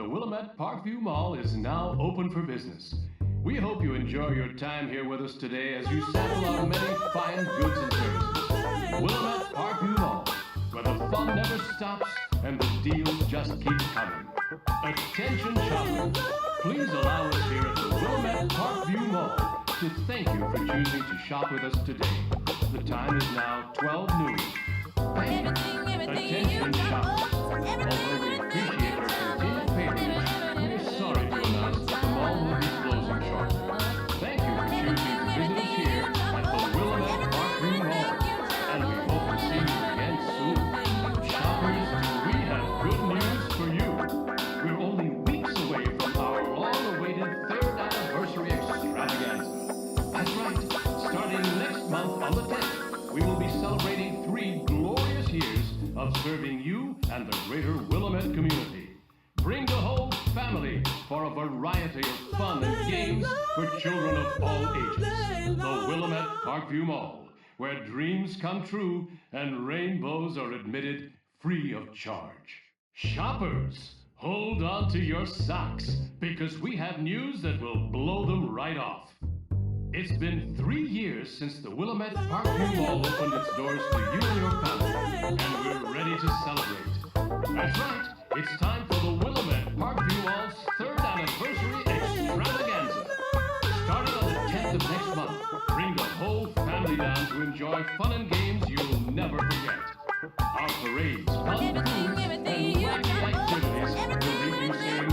Willamette Parkview Mall is now open for business. We hope you enjoy your time here with us today as you sample our many fine goods and services. Willamette Parkview Mall, where the fun never stops and the deals just keep coming. Attention shoppers, please allow us here at the Willamette Parkview Mall to thank you for choosing to shop with us today. The time is now 12 noon. Thank you. Attention shoppers, although we appreciate your continued patronage, we're sorry to announce that the mall will be closing shortly. Thank you for choosing to visit us here at the Willamette Parkview Mall, and we hope to see you again soon. Shoppers, we have good news for you. We're only weeks away from our long-awaited 3rd anniversary extravaganza. That's right, starting next month on the 10th, we will be celebrating 3 glorious years of serving you and the greater Willamette community. Bring the whole family for a variety of fun and games for children of all ages. The Willamette Parkview Mall, where dreams come true and rainbows are admitted free of charge. Shoppers, hold on to your socks, because we have news that will blow them right off. It's been 3 years since the Willamette Parkview Mall opened its doors to you and your family, and we're ready to celebrate. That's right, it's time for the Willamette Parkview Mall's 3rd anniversary extravaganza. Starting on the 10th of next month, bring the whole family down to enjoy fun and games you'll never forget. Our parades, fun food, and wacky activities will leave you saying,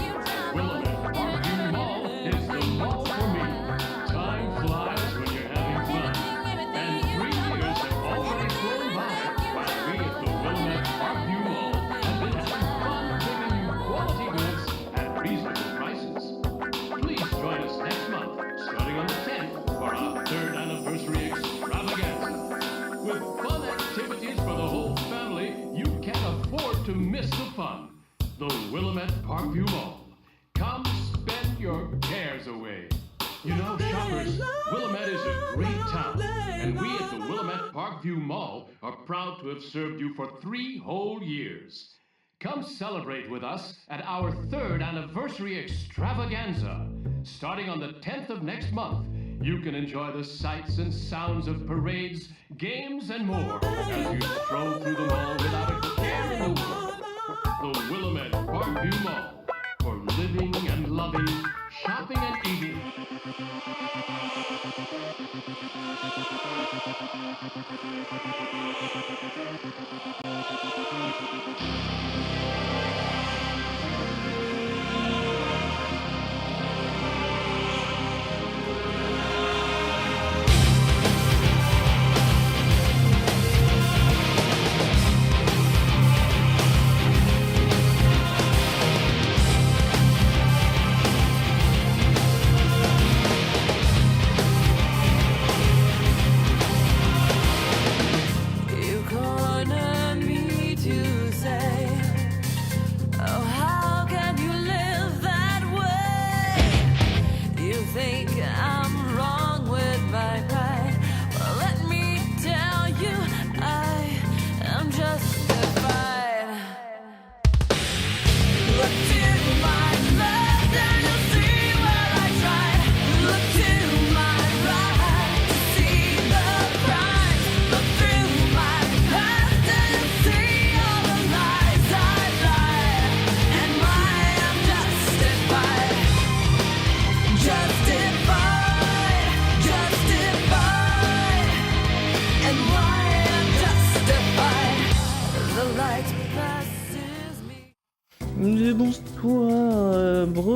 Willamette Parkview Mall is the mall for me. Time flies when you're having fun, and 3 years have already flown by while we at the Willamette Parkview Mall have been having fun bringing you quality goods at reasonable prices. Please join us next month, starting on the 10th, for our 3rd anniversary extravaganza. With fun activities for the whole family, you can't afford to miss the fun. The Willamette Parkview Mall. Come spend your cares away. You know, shoppers, Willamette is a great town, and we at the Willamette Parkview Mall are proud to have served you for 3 whole years. Come celebrate with us at our 3rd anniversary extravaganza. Starting on the 10th of next month, you can enjoy the sights and sounds of parades, games, and more as you stroll through the mall without a care in the world. The Willamette Parkview Mall, for living and loving, shopping and eating.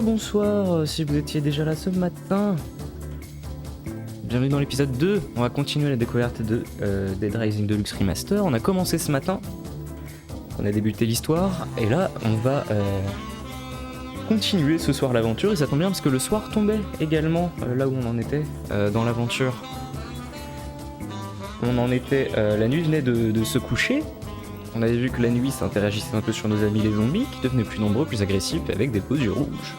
Bonsoir, si vous étiez déjà là ce matin. Bienvenue dans l'épisode 2, on va continuer la découverte de Dead Rising Deluxe Remaster. On a commencé ce matin, on a débuté l'histoire, et là on va continuer ce soir l'aventure, et ça tombe bien parce que le soir tombait également là où on en était dans l'aventure. On en était, la nuit venait de se coucher. On avait vu que la nuit s'interagissait un peu sur nos amis les zombies, qui devenaient plus nombreux, plus agressifs, avec des beaux yeux rouges.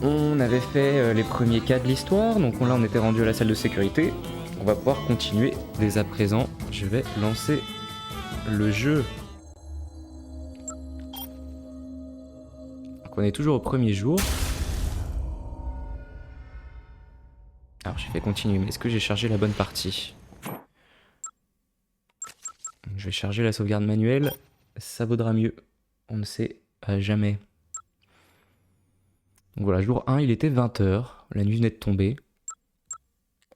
On avait fait les premiers cas de l'histoire, donc là on était rendu à la salle de sécurité. On va pouvoir continuer dès à présent. Je vais lancer le jeu. on est toujours au premier jour. Alors j'ai fait continuer, mais est-ce que j'ai chargé la bonne partie? Je vais charger la sauvegarde manuelle, ça vaudra mieux. On ne sait jamais. Donc voilà, jour 1, il était 20 h, la nuit venait de tomber.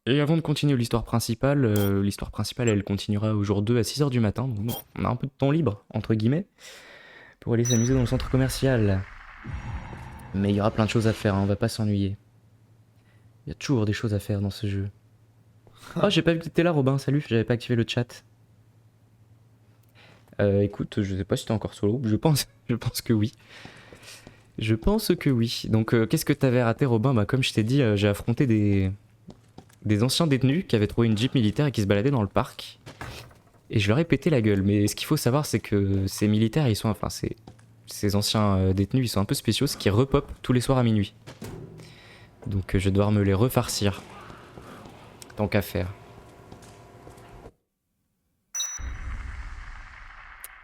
Et avant de continuer l'histoire principale elle continuera au jour 2 à 6 h du matin. Donc bon, on a un peu de temps libre, entre guillemets, pour aller s'amuser dans le centre commercial. Mais il y aura plein de choses à faire, hein, on va pas s'ennuyer. Il y a toujours des choses à faire dans ce jeu. Oh, j'ai pas vu que t'étais là, Robin, salut, j'avais pas activé le chat. Écoute, je sais pas si t'es encore solo, je pense que oui. Je pense que oui. Donc qu'est-ce que t'avais raté, Robin? Bah comme je t'ai dit, j'ai affronté des anciens détenus qui avaient trouvé une jeep militaire et qui se baladaient dans le parc. Et je leur ai pété la gueule. Mais ce qu'il faut savoir, c'est que ces militaires, ils sont... Enfin, ces anciens détenus, ils sont un peu spéciaux, ce qui repop tous les soirs à minuit. Donc je vais devoir me les refarcir. Tant qu'à faire.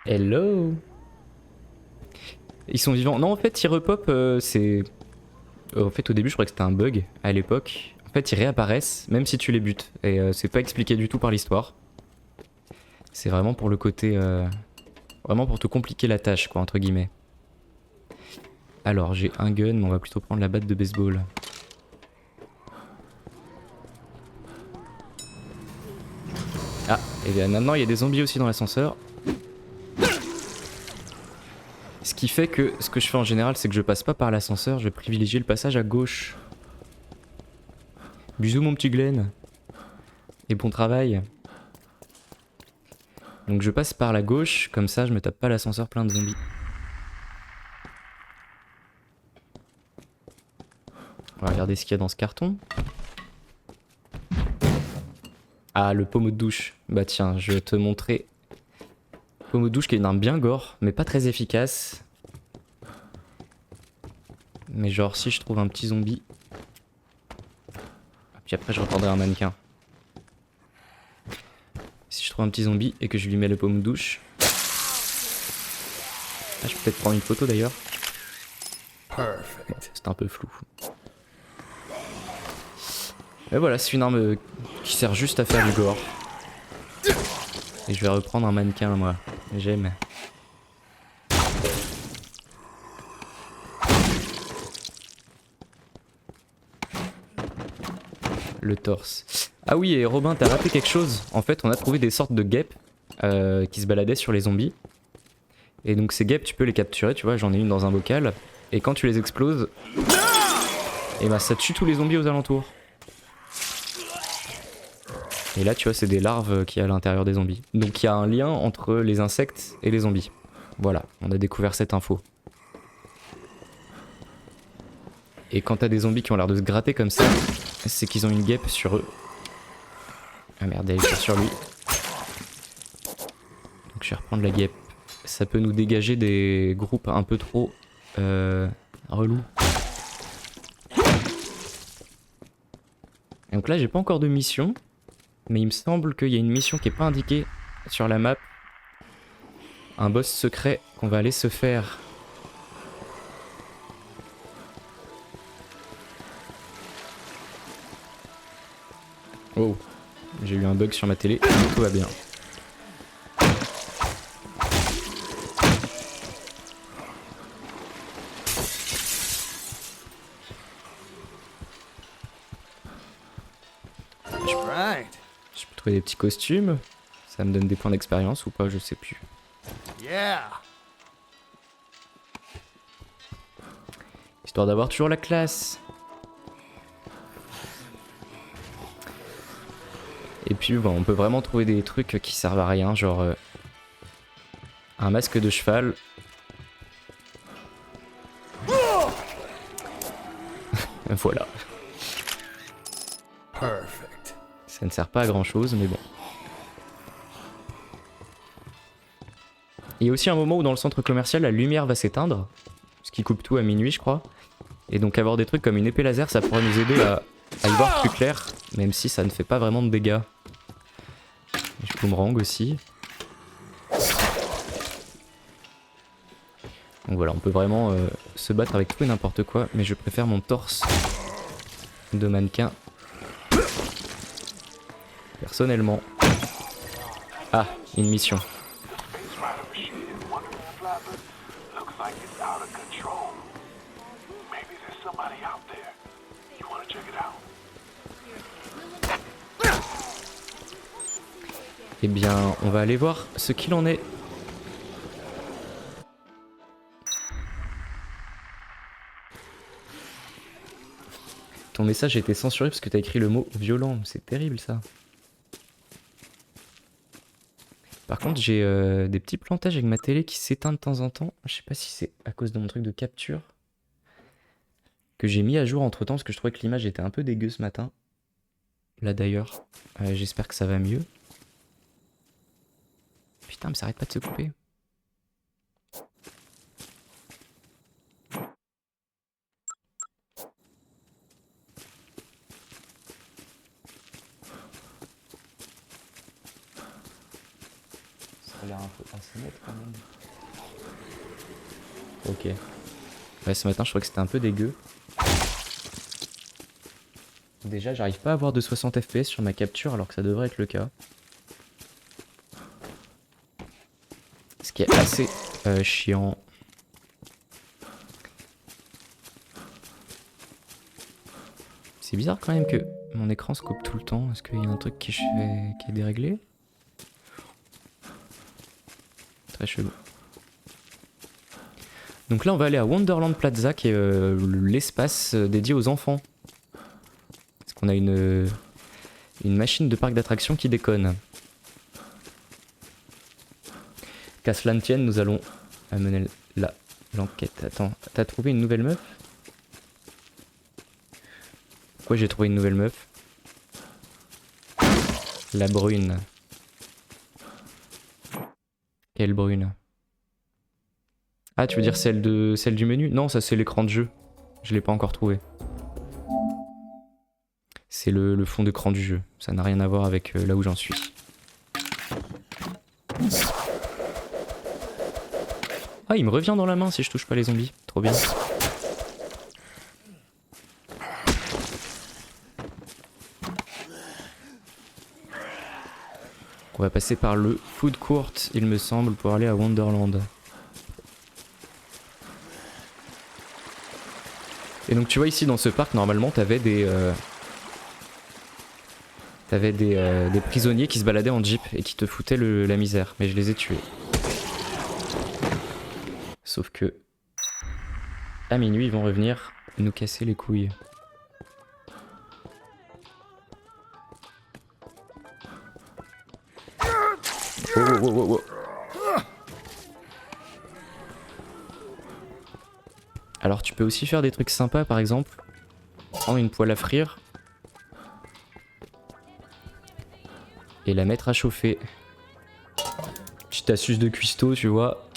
Hello. Ils sont vivants. Non, en fait, ils repop, c'est... En fait, au début, je croyais que c'était un bug, à l'époque. En fait, ils réapparaissent, même si tu les butes. Et c'est pas expliqué du tout par l'histoire. C'est vraiment pour le côté... Vraiment pour te compliquer la tâche, quoi, entre guillemets. Alors, j'ai un gun, mais on va plutôt prendre la batte de baseball. Ah, et bien maintenant, il y a des zombies aussi dans l'ascenseur. Ce qui fait que ce que je fais en général, c'est que je passe pas par l'ascenseur, je vais privilégier le passage à gauche. Bisous mon petit Glenn. Et bon travail. Donc je passe par la gauche, comme ça je me tape pas l'ascenseur plein de zombies. On va regarder ce qu'il y a dans ce carton. Ah, le pommeau de douche. Bah tiens, je vais te montrer. Pommeau de douche qui est une arme bien gore, mais pas très efficace. Mais genre si je trouve un petit zombie. Puis après je reprendrai un mannequin. Si je trouve un petit zombie et que je lui mets le pommeau de douche. Ah, je peux peut-être prendre une photo d'ailleurs. Bon, c'est un peu flou. Mais voilà, c'est une arme qui sert juste à faire du gore. Et je vais reprendre un mannequin moi. J'aime. Le torse. Ah oui, et Robin, t'as raté quelque chose. En fait, on a trouvé des sortes de guêpes qui se baladaient sur les zombies. Et donc ces guêpes, tu peux les capturer, tu vois, j'en ai une dans un bocal. Et quand tu les exploses, et bah ça tue tous les zombies aux alentours. Et là, tu vois, c'est des larves qu'il y a à l'intérieur des zombies. Donc il y a un lien entre les insectes et les zombies. Voilà, on a découvert cette info. Et quand t'as des zombies qui ont l'air de se gratter comme ça, c'est qu'ils ont une guêpe sur eux. Ah merde, elle est sur lui. Donc je vais reprendre la guêpe. Ça peut nous dégager des groupes un peu trop relous. Donc là, j'ai pas encore de mission. Mais il me semble qu'il y a une mission qui est pas indiquée sur la map. Un boss secret qu'on va aller se faire. Oh, j'ai eu un bug sur ma télé, tout va bien. Je peux trouver des petits costumes. Ça me donne des points d'expérience ou pas, je sais plus. Histoire d'avoir toujours la classe. Et puis bon, on peut vraiment trouver des trucs qui servent à rien, genre un masque de cheval. Voilà. Ça ne sert pas à grand chose, mais bon. Il y a aussi un moment où dans le centre commercial, la lumière va s'éteindre, ce qui coupe tout à minuit, je crois. Et donc avoir des trucs comme une épée laser, ça pourrait nous aider à y voir plus clair, même si ça ne fait pas vraiment de dégâts. Je boomerang aussi. Donc voilà, on peut vraiment se battre avec tout et n'importe quoi, mais je préfère mon torse de mannequin. Personnellement. Ah, une mission. Eh bien, on va aller voir ce qu'il en est. Ton message a été censuré parce que t'as écrit le mot violent. C'est terrible ça. Par contre, j'ai des petits plantages avec ma télé qui s'éteint de temps en temps. Je sais pas si c'est à cause de mon truc de capture. Que j'ai mis à jour entre temps parce que je trouvais que l'image était un peu dégueu ce matin. Là d'ailleurs, j'espère que ça va mieux. Putain, mais ça arrête pas de se couper. Ça a l'air un peu assez net quand même. Ok. Ouais, ce matin, je trouvais que c'était un peu dégueu. Déjà, j'arrive pas à avoir de 60 FPS sur ma capture alors que ça devrait être le cas. Ce qui est assez chiant. C'est bizarre quand même que mon écran se coupe tout le temps. Est-ce qu'il y a un truc qui est déréglé? Très chelou. Donc là, on va aller à Wonderland Plaza, qui est l'espace dédié aux enfants. Parce qu'on a une machine de parc d'attractions qui déconne. Qu'à cela ne tienne, nous allons amener l'enquête. Attends, t'as trouvé une nouvelle meuf? Pourquoi j'ai trouvé une nouvelle meuf? La brune. Quelle brune? Ah, tu veux dire celle du menu? Non, ça c'est l'écran de jeu. Je l'ai pas encore trouvé. C'est le fond d'écran du jeu. Ça n'a rien à voir avec là où j'en suis. Ah, il me revient dans la main si je touche pas les zombies. Trop bien. On va passer par le food court, il me semble, pour aller à Wonderland. Et donc tu vois ici dans ce parc, normalement t'avais des prisonniers qui se baladaient en jeep et qui te foutaient la misère, mais je les ai tués. Sauf que à minuit ils vont revenir nous casser les couilles. Oh, oh, oh, oh, oh. Alors tu peux aussi faire des trucs sympas, par exemple prendre une poêle à frire et la mettre à chauffer. Petite astuce de cuistot, tu vois.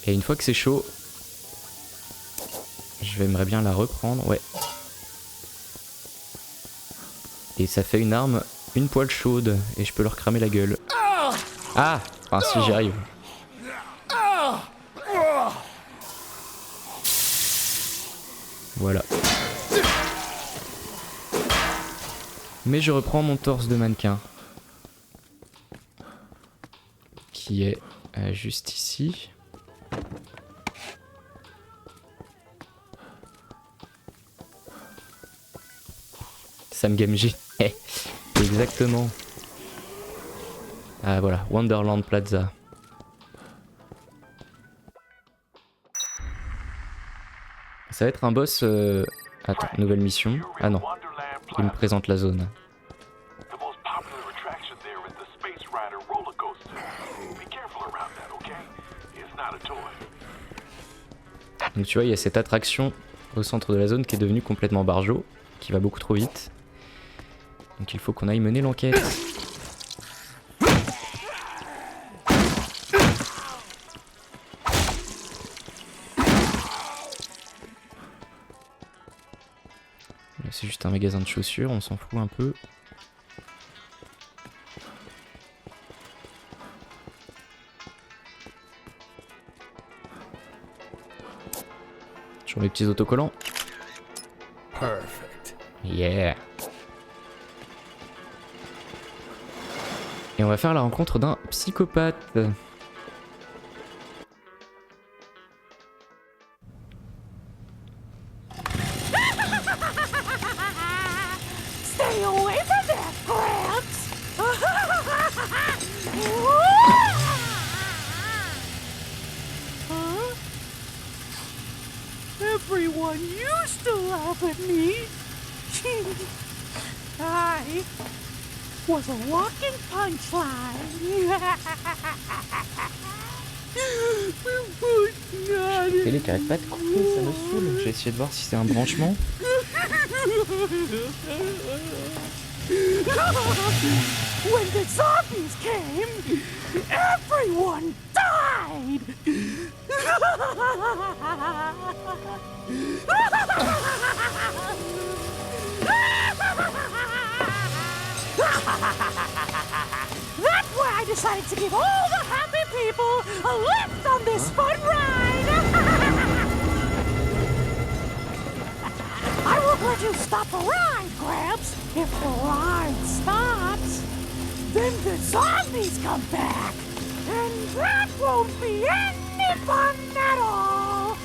Et une fois que c'est chaud, j'aimerais bien la reprendre, ouais. Et ça fait une arme, une poêle chaude, et je peux leur cramer la gueule. Ah! Enfin si j'y arrive. Voilà. Mais je reprends mon torse de mannequin. Qui est juste ici. Sam Gamgee. Exactement. Ah voilà, Wonderland Plaza. Ça va être un boss... Attends, nouvelle mission. Ah non, il me présente la zone. Donc tu vois, il y a cette attraction au centre de la zone qui est devenue complètement barjo, qui va beaucoup trop vite. Donc il faut qu'on aille mener l'enquête. Là c'est juste un magasin de chaussures, on s'en fout un peu. Sur les petits autocollants. Perfect. Yeah. Et on va faire la rencontre d'un psychopathe. Stay away from that, Gramps! Huh? Everyone used to laugh at me. I was a walking punchline. Télé qui arrête pas de couper, ça me saoule. Je vais essayer de voir si c'est un branchement. When the zombies came, everyone died! That's why I decided to give all the happy people a lift on this fun ride! I won't let you stop the ride, Gramps. If the ride stops, then the zombies come back. And that won't be any fun at all.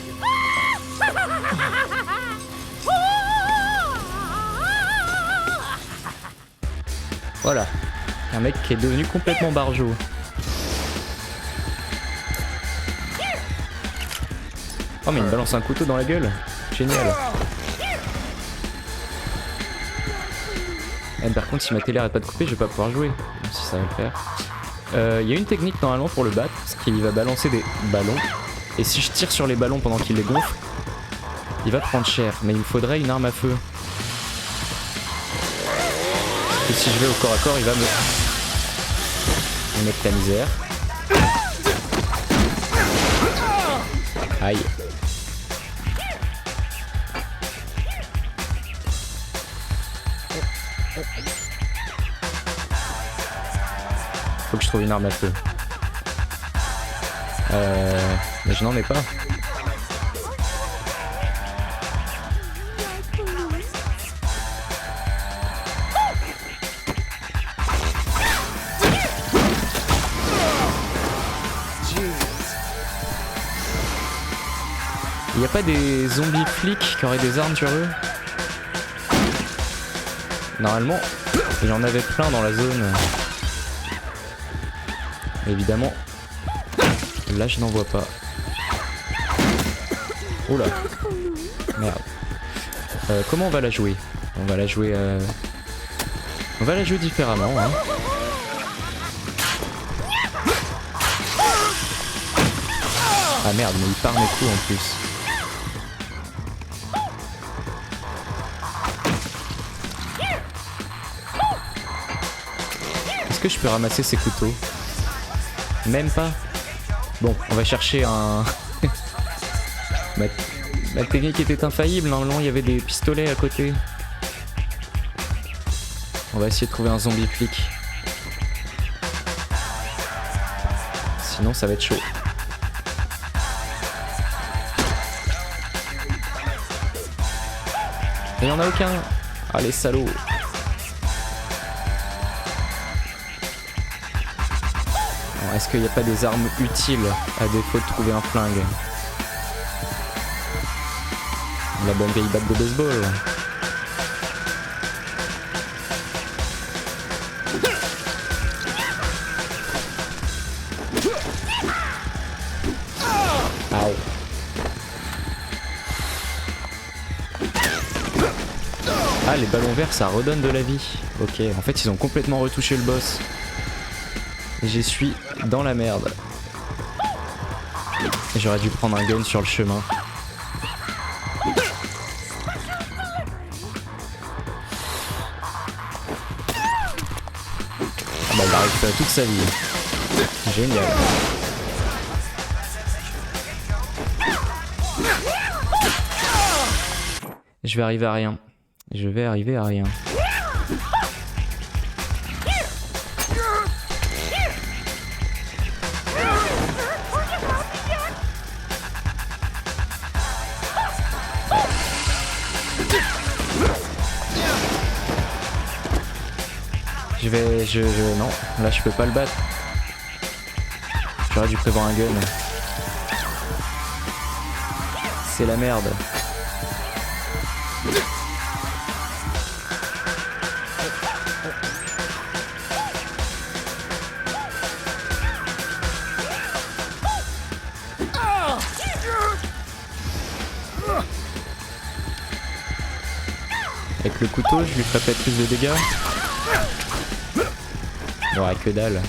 Voilà. Un mec qui est devenu complètement barjot. Oh mais il me balance un couteau dans la gueule. Génial. Par contre, si ma télé arrête pas de couper, je vais pas pouvoir jouer. Même si ça va le faire. Il y a une technique normalement pour le battre, parce qu'il va balancer des ballons. Et si je tire sur les ballons pendant qu'il les gonfle, il va prendre cher. Mais il me faudrait une arme à feu. Et si je vais au corps à corps, il va me mettre la misère. Aïe. Faut que je trouve une arme à feu. Mais je n'en ai pas. Il n'y a pas des zombies flics qui auraient des armes sur eux? Normalement, il y en avait plein dans la zone. Évidemment, là je n'en vois pas. Oula. Merde. Comment on va la jouer? On va la jouer différemment, hein. Ah merde, mais il part mes coups en plus. Est-ce que je peux ramasser ces couteaux? Même pas. Bon, on va chercher un... Ma technique était infaillible, normalement il y avait des pistolets à côté. On va essayer de trouver un zombie flic. Sinon ça va être chaud. Il n'y en a aucun. Ah les salauds. Est-ce qu'il n'y a pas des armes utiles à défaut de trouver un flingue? La bonne vieille batte de baseball. Aïe. Ah, les ballons verts, ça redonne de la vie. Ok, en fait, ils ont complètement retouché le boss. J'y suis dans la merde. J'aurais dû prendre un gun sur le chemin. Ah bah il a récupéré toute sa vie. Génial. Je vais arriver à rien. Je vais arriver à rien. Non, là je peux pas le battre. J'aurais dû prévoir un gun. C'est la merde. Avec le couteau, je lui ferais peut-être plus de dégâts. Ouais, que dalle.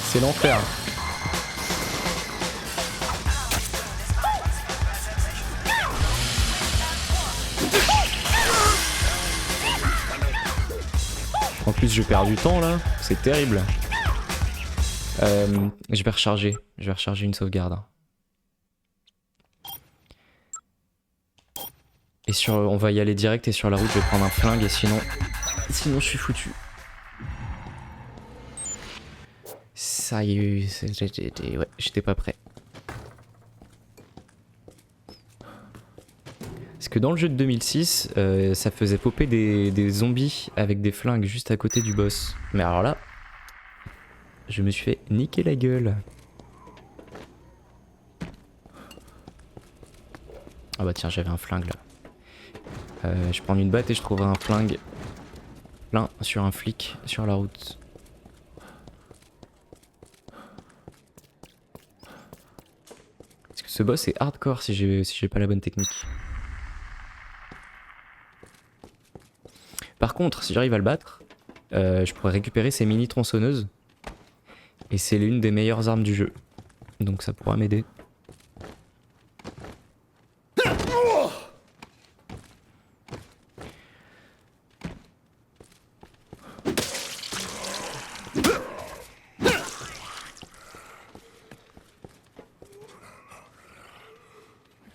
C'est l'enfer. En plus je perds du temps là, c'est terrible. Je vais recharger une sauvegarde. Et on va y aller direct et sur la route je vais prendre un flingue et sinon je suis foutu. Ça y est, ouais, j'étais pas prêt. Parce que dans le jeu de 2006, ça faisait popper des zombies avec des flingues juste à côté du boss. Mais alors là, je me suis fait niquer la gueule. Ah bah tiens, j'avais un flingue là. Je prends une batte et je trouverai un flingue plein sur un flic sur la route. Parce que ce boss est hardcore si j'ai pas la bonne technique. Par contre, si j'arrive à le battre, je pourrais récupérer ces mini tronçonneuses. Et c'est l'une des meilleures armes du jeu. Donc ça pourra m'aider.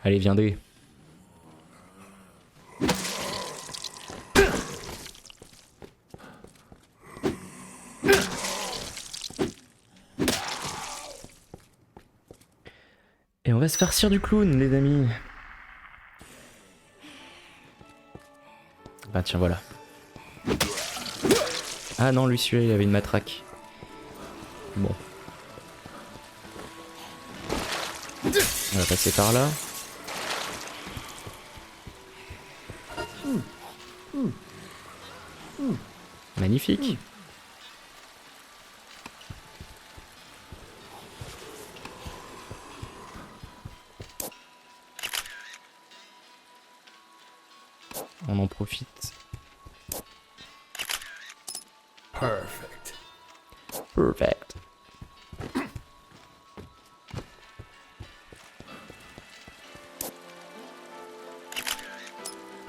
Allez, viendez. Et on va se farcir du clown, les amis. Bah tiens, voilà. Ah non, lui celui-là, il avait une matraque. Bon. On va passer par là. Magnifique. On en profite. Perfect. Perfect.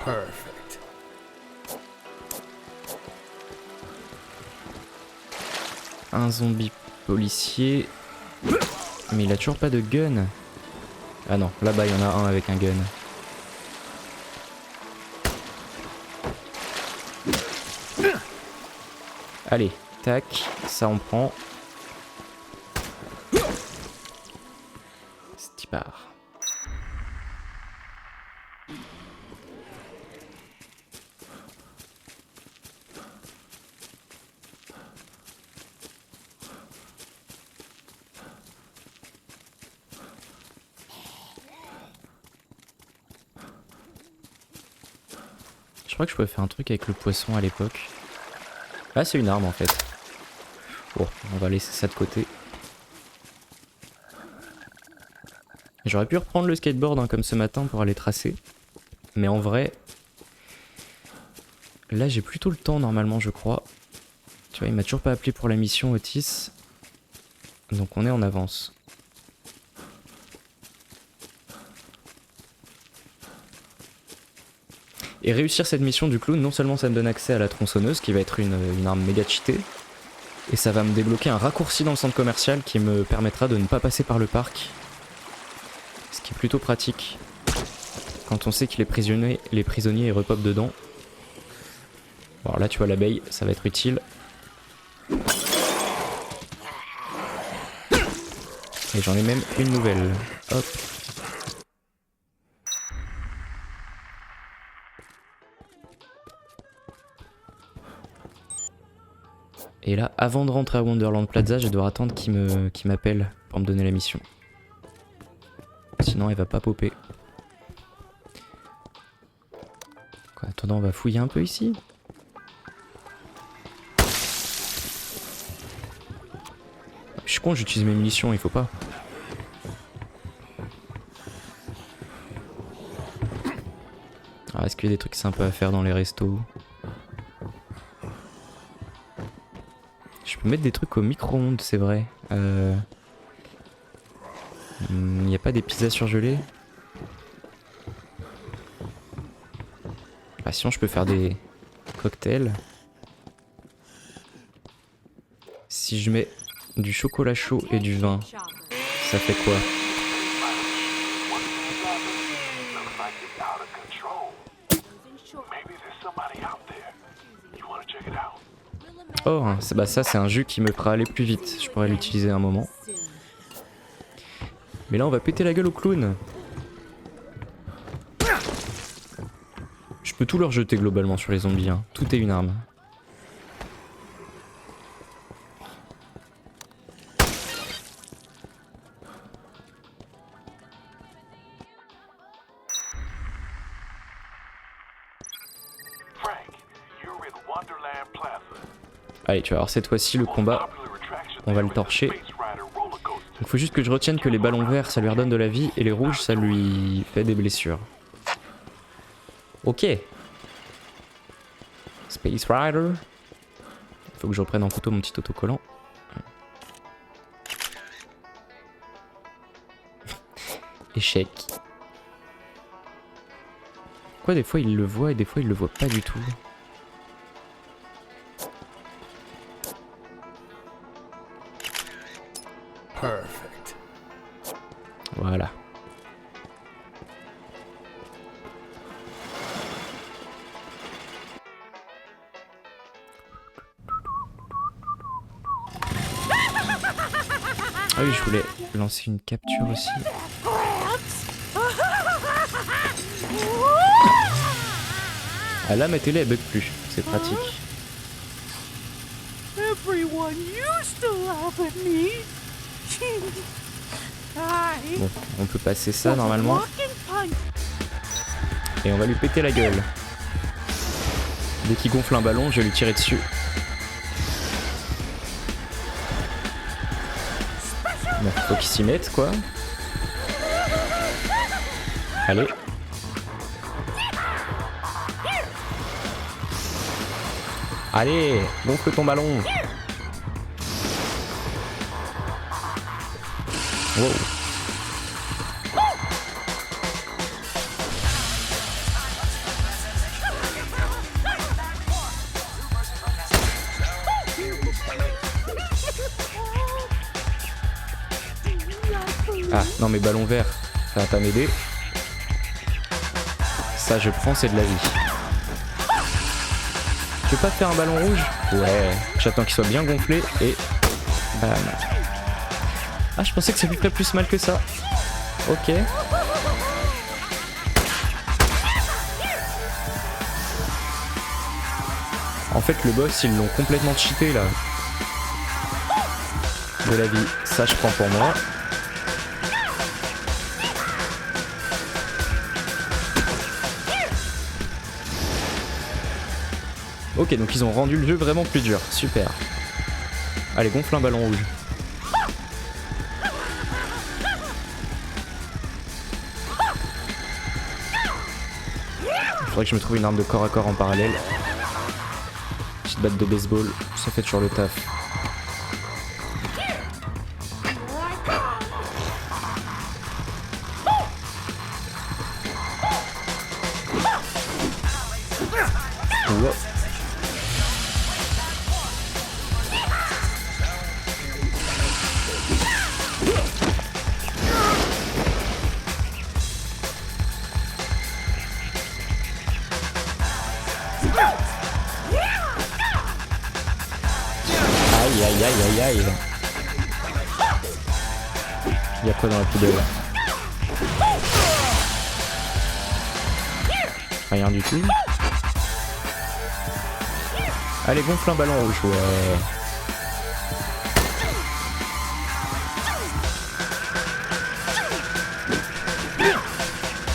Perfect. Un zombie policier. Mais il a toujours pas de gun. Ah non, là-bas il y en a un avec un gun. Allez, tac, ça on prend. C'est part. Je crois que je pouvais faire un truc avec le poisson à l'époque. Ah, c'est une arme en fait. Bon, on va laisser ça de côté. J'aurais pu reprendre le skateboard hein, comme ce matin pour aller tracer. Mais en vrai, là j'ai plutôt le temps normalement je crois. Tu vois, il m'a toujours pas appelé pour la mission Otis. Donc on est en avance. Et réussir cette mission du clown, non seulement ça me donne accès à la tronçonneuse qui va être une arme méga cheatée, et ça va me débloquer un raccourci dans le centre commercial qui me permettra de ne pas passer par le parc. Ce qui est plutôt pratique quand on sait que les prisonniers repopent dedans. Bon là tu vois l'abeille, ça va être utile. Et j'en ai même une nouvelle. Hop. Et là, avant de rentrer à Wonderland Plaza, je dois attendre qu'il m'appelle pour me donner la mission. Sinon, elle va pas popper. En attendant, on va fouiller un peu ici. Je suis con, j'utilise mes munitions, il faut pas. Alors, est-ce qu'il y a des trucs sympas à faire dans les restos? Je peux mettre des trucs au micro-ondes, c'est vrai. Il n'y a pas des pizzas surgelées? Ah, sinon, je peux faire des cocktails. Si je mets du chocolat chaud et du vin, ça fait quoi? Oh, bah ça c'est un jus qui me fera aller plus vite. Je pourrais l'utiliser un moment. Mais là on va péter la gueule au clown. Je peux tout leur jeter globalement sur les zombies, hein. Tout est une arme. Allez, tu vas voir cette fois-ci le combat, on va le torcher. Il faut juste que je retienne que les ballons verts ça lui redonne de la vie et les rouges ça lui fait des blessures. Ok. Space Rider. Il faut que je reprenne en photo mon petit autocollant. Échec. Quoi, des fois il le voit et des fois il le voit pas du tout. Perfect. Voilà. Ah oui, je voulais lancer une capture aussi. Ah là, ma télé elle bug plus, c'est pratique. Everyone used to laugh at me. Bon, on peut passer ça normalement. Et on va lui péter la gueule. Dès qu'il gonfle un ballon, je vais lui tirer dessus. Bon, faut qu'il s'y mette quoi. Allez. Allez, gonfle ton ballon. Wow. Ah, non mais ballon vert, ça va pas m'aider. Ça je prends, c'est de la vie. Tu veux pas faire un ballon rouge? Ouais, j'attends qu'il soit bien gonflé et... bam. Ah, je pensais que ça lui ferait plus mal que ça. Ok. En fait, le boss, ils l'ont complètement cheaté là. De la vie, ça je prends pour moi. Ok, donc ils ont rendu le jeu vraiment plus dur. Super. Allez, gonfle un ballon rouge. Faudrait que je me trouve une arme de corps à corps en parallèle. Petite batte de baseball, ça fait toujours le taf. Wow. Aïe aïe aïe aïe. Y'a quoi dans la poubelle? Rien du tout. Allez, gonfle un ballon rouge, ouais.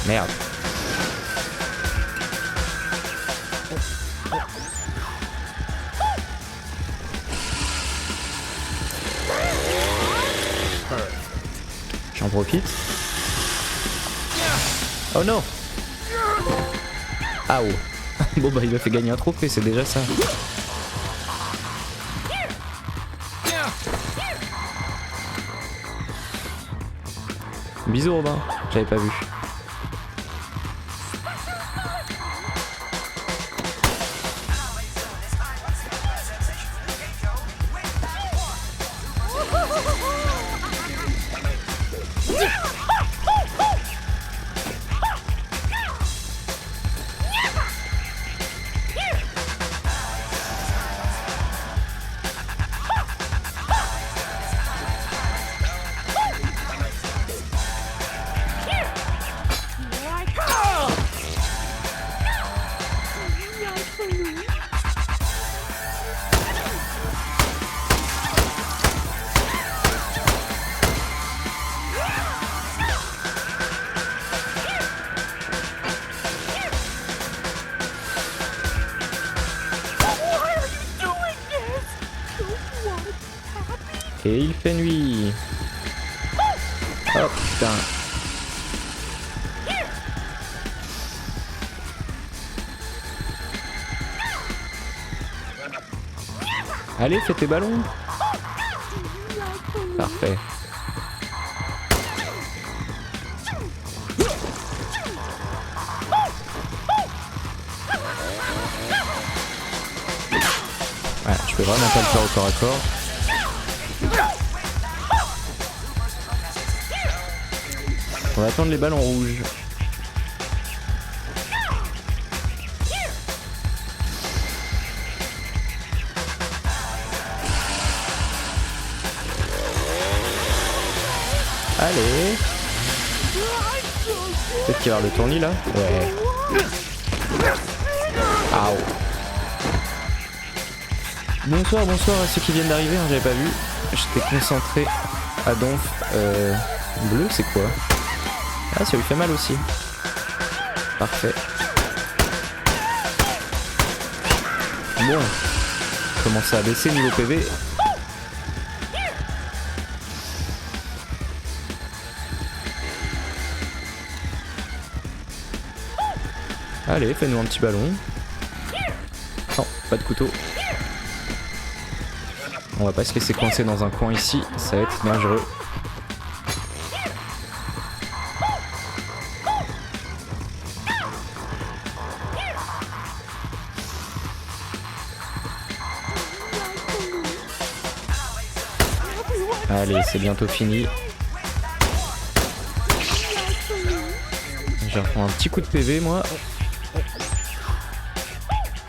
Merde. J'en profite. Oh non. Ah oh. Bon bah il m'a fait gagner un trophée, c'est déjà ça. Bisous Robin, j'avais pas vu. Et il fait nuit. Oh putain. Allez, fais tes ballons. Parfait. Ouais, je peux vraiment pas le faire au corps à corps. On va attendre les ballons rouges. Allez. Peut-être qu'il va y avoir le tournis là. Ouais. Aouh. Bonsoir, bonsoir à ceux qui viennent d'arriver, hein, j'avais pas vu. J'étais concentré à donf. Bleu, c'est quoi? Ah, ça lui fait mal aussi. Parfait. Bon. Commence à baisser niveau PV. Allez, fais-nous un petit ballon. Non, pas de couteau. On va pas se laisser coincer dans un coin ici, ça va être dangereux. Allez, c'est bientôt fini. Je vais reprendre un petit coup de PV moi.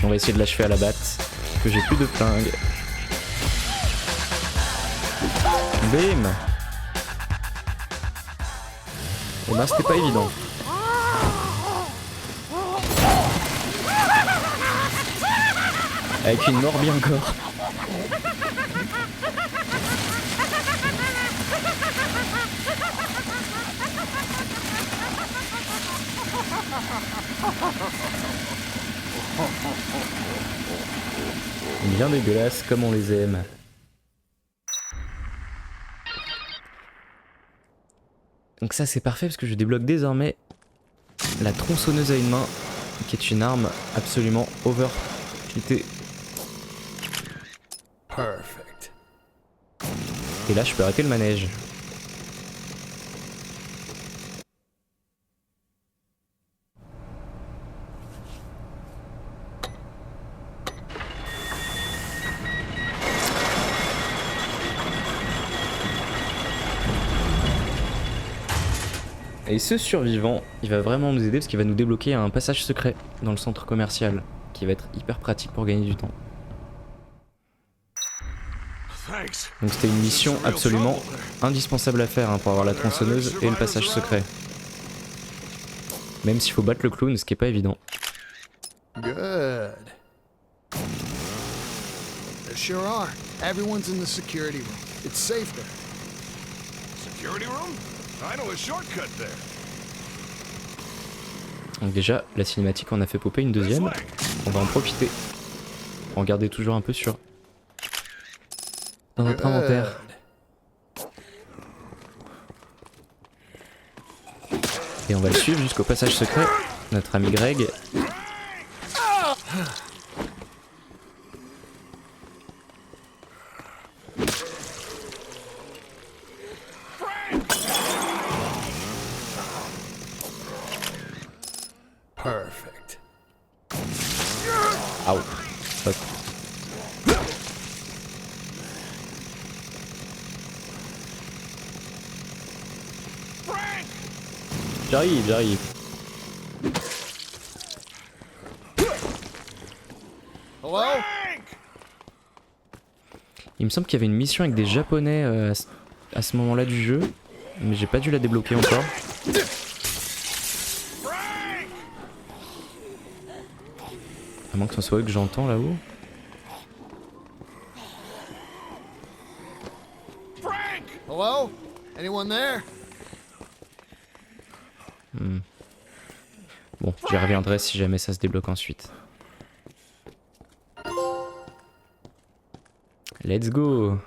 On va essayer de l'achever à la batte. Parce que j'ai plus de flingue. Bim. Et ben c'était pas évident. Avec une mort bien encore. Bien dégueulasse comme on les aime. Donc ça c'est parfait parce que je débloque désormais la tronçonneuse à une main, qui est une arme absolument overfitée. Perfect. Et là je peux arrêter le manège. Et ce survivant, il va vraiment nous aider parce qu'il va nous débloquer un passage secret dans le centre commercial qui va être hyper pratique pour gagner du temps. Thanks. Donc c'était une mission absolument indispensable à faire hein, pour avoir la tronçonneuse et le passage secret. Même s'il faut battre le clown, ce qui est pas évident. Good. There sure are. Everyone's in the security room. It's safe there. Security room? I know a shortcut there. Donc déjà, la cinématique on a fait popper une deuxième. On va en profiter. On va regarder toujours un peu sur... dans notre inventaire. Et on va le suivre jusqu'au passage secret. Notre ami Greg. Perfect. Aouh. Hop. J'arrive. Hello? Il me semble qu'il y avait une mission avec des japonais à ce moment-là du jeu. Mais j'ai pas dû la débloquer encore. À moins que ce soit eux que j'entends là-haut. Hello? Anyone there? Bon, j'y reviendrai si jamais ça se débloque ensuite. Let's go.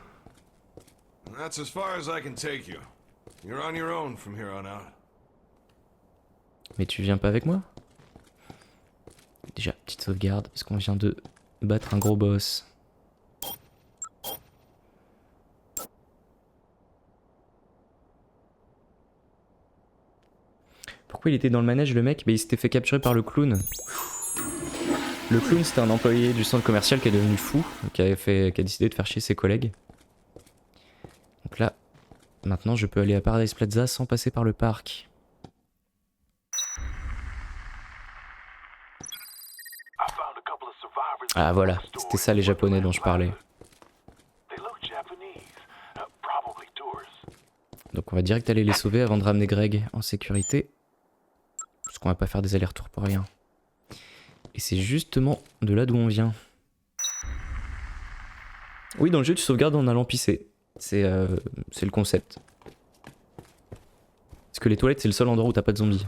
That's as far as I can take you. You're on your own from here on out. Mais tu viens pas avec moi? Déjà, petite sauvegarde, parce qu'on vient de battre un gros boss. Pourquoi il était dans le manège le mec? Il s'était fait capturer par le clown. Le clown c'était un employé du centre commercial qui est devenu fou, qui a décidé de faire chier ses collègues. Donc là, maintenant je peux aller à Paradise Plaza sans passer par le parc. Ah voilà, c'était ça les japonais dont je parlais. Donc on va direct aller les sauver avant de ramener Greg en sécurité. Parce qu'on va pas faire des allers-retours pour rien. Et c'est justement de là d'où on vient. Oui, dans le jeu tu sauvegardes en allant pisser. C'est le concept. Parce que les toilettes c'est le seul endroit où t'as pas de zombies.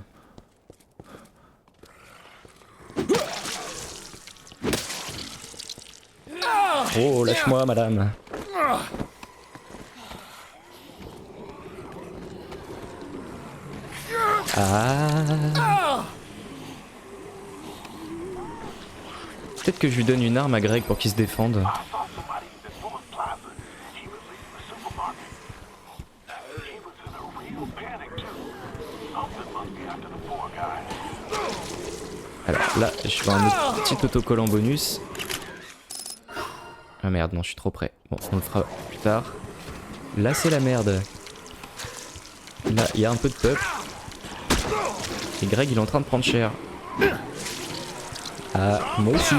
Oh, lâche-moi madame. Ah. Peut-être que je lui donne une arme à Greg pour qu'il se défende. Alors là, je fais un autre petit autocollant bonus. Ah merde, non, je suis trop près. Bon, on le fera plus tard. Là, c'est la merde. Là, il y a un peu de peuple. Et Greg, il est en train de prendre cher. Ah, moi aussi.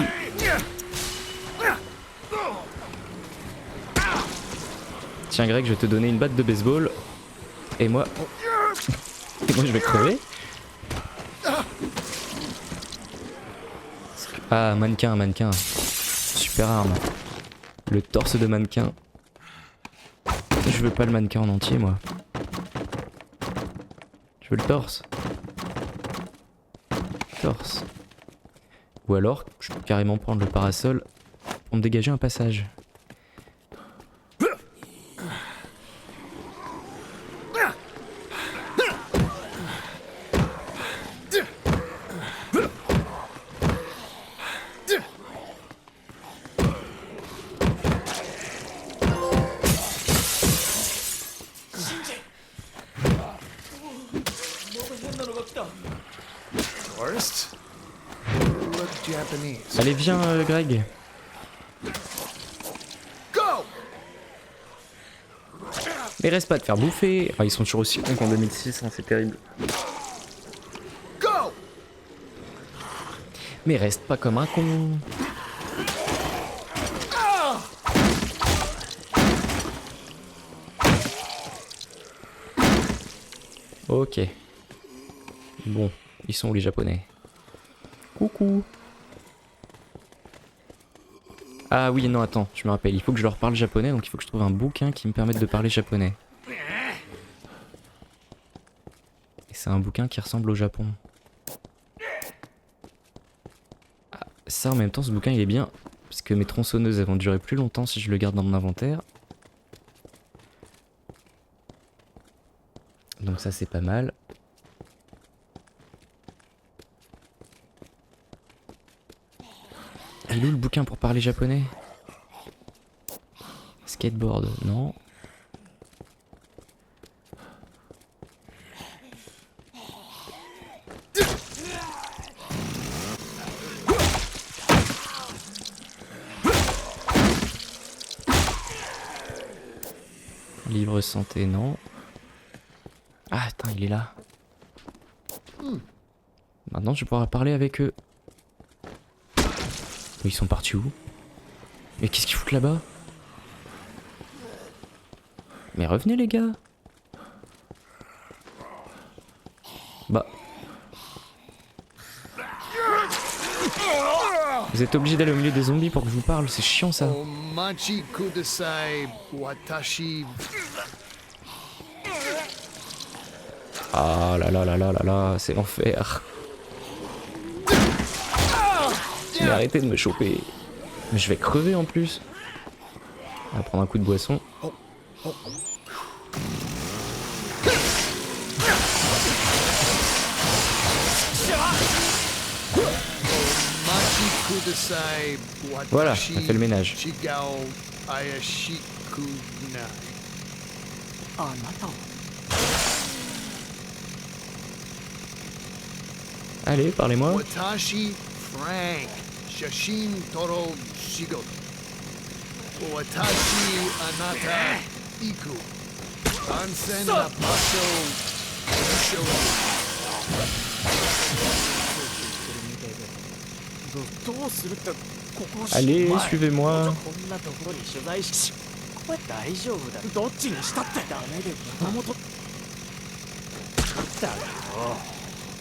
Tiens, Greg, je vais te donner une batte de baseball. Et moi... Et moi, je vais crever. Ah, mannequin. Super arme. Le torse de mannequin. Je veux pas le mannequin en entier, moi. Je veux le torse. Torse. Ou alors, je peux carrément prendre le parasol pour me dégager un passage. Tourists? Look Japanese. Allez, viens, Greg. Go! Mais reste pas de faire bouffer. Enfin, ils sont toujours aussi cons qu'en 2006, hein, c'est terrible. Go! Mais reste pas comme un con. Ok. Bon, ils sont où les japonais? Coucou. Ah oui, non, attends, je me rappelle, il faut que je leur parle japonais, donc il faut que je trouve un bouquin qui me permette de parler japonais. Et c'est un bouquin qui ressemble au Japon. Ah, ça, en même temps, ce bouquin, il est bien, parce que mes tronçonneuses, elles vont durer plus longtemps si je le garde dans mon inventaire. Donc ça, c'est pas mal. Il est où le bouquin pour parler japonais? Skateboard, non. Livre santé, non. Ah, attends, il est là. Maintenant, je vais pouvoir parler avec eux. Mais ils sont partis où? Mais qu'est-ce qu'ils foutent là-bas? Mais revenez les gars. Bah. Vous êtes obligés d'aller au milieu des zombies pour que je vous parle, c'est chiant ça. Omachi kudasai, watashi. Ah là là là là là là, c'est l'enfer. Mais arrêtez de me choper. Mais je vais crever en plus. On va prendre un coup de boisson. Omachi kudasai, watashi. Voilà, on a fait le ménage. Chigao ayashiku nai. あなたは Allez, parlez-moi. Watashi Frank Shashin Toro Shigoto. Watashi Anata Iku. Ansen Napasho Isho. どうするってここ Allez, 前 suivez-moi. こんなところに取材しこれ大丈夫だどっちにしたってダメでもともとだよ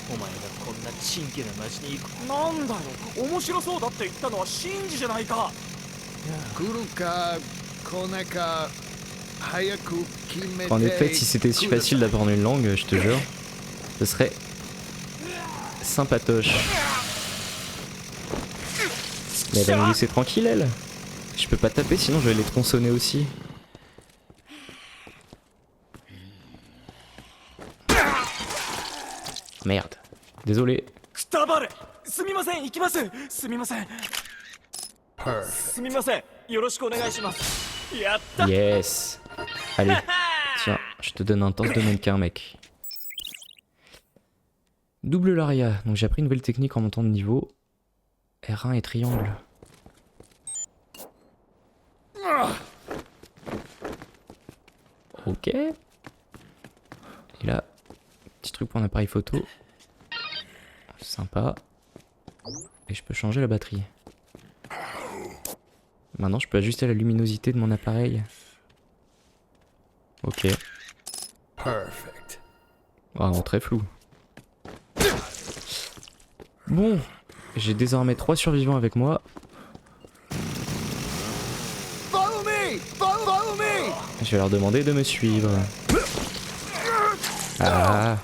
お前がこんなチンケな街に行くなんだよ面白そうだって言ったのはシンジじゃないか Kuruka Koneka Hayaku Kimete. En effet, si c'était si facile d'apprendre une langue, je te jure, ce serait sympatoche. Mais elle va nous laisser tranquille, elle. Je peux pas taper, sinon je vais les tronçonner aussi. Merde. Désolé. くたばれすみません行きますすみませんすみませんよろしくお願いしますやった Yes. Allez. Tiens, je te donne un torse de mannequin, mec. Double Laria. Donc j'ai appris une nouvelle technique en montant de niveau. R1 et triangle. Ok. Et là, petit truc pour un appareil photo. Sympa. Et je peux changer la batterie. Maintenant, je peux ajuster la luminosité de mon appareil. Ok. Perfect. Vraiment très flou. Bon, j'ai désormais 3 survivants avec moi. Follow me! Follow me! Je vais leur demander de me suivre. Ah.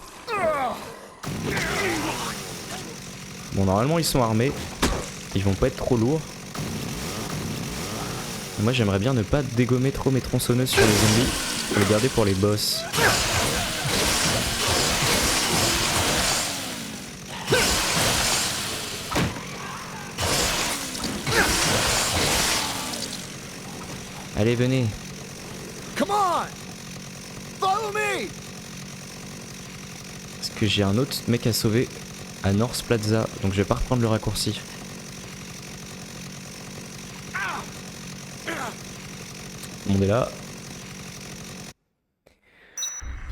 Bon, normalement ils sont armés. Ils vont pas être trop lourds. Et moi j'aimerais bien ne pas dégommer trop mes tronçonneuses sur les zombies. Et les garder pour les boss. Allez, venez. Come on! Follow me! Parce que j'ai un autre mec à sauver à North Plaza. Donc je vais pas reprendre le raccourci. Tout le monde est là.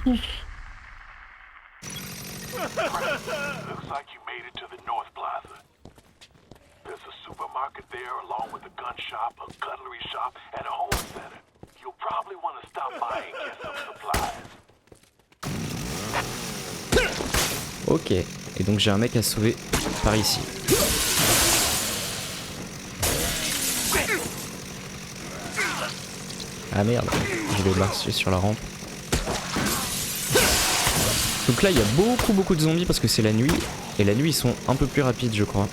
Looks like you made it to the North Plaza. There's a supermarket there along with a gun shop, a cutlery shop, and a home center. You'll probably want to stop by and get some supplies. Ok, et donc j'ai un mec à sauver par ici. Ah merde, je vais marcher sur la rampe. Donc là il y a beaucoup de zombies parce que c'est la nuit. Et la nuit ils sont un peu plus rapides je crois.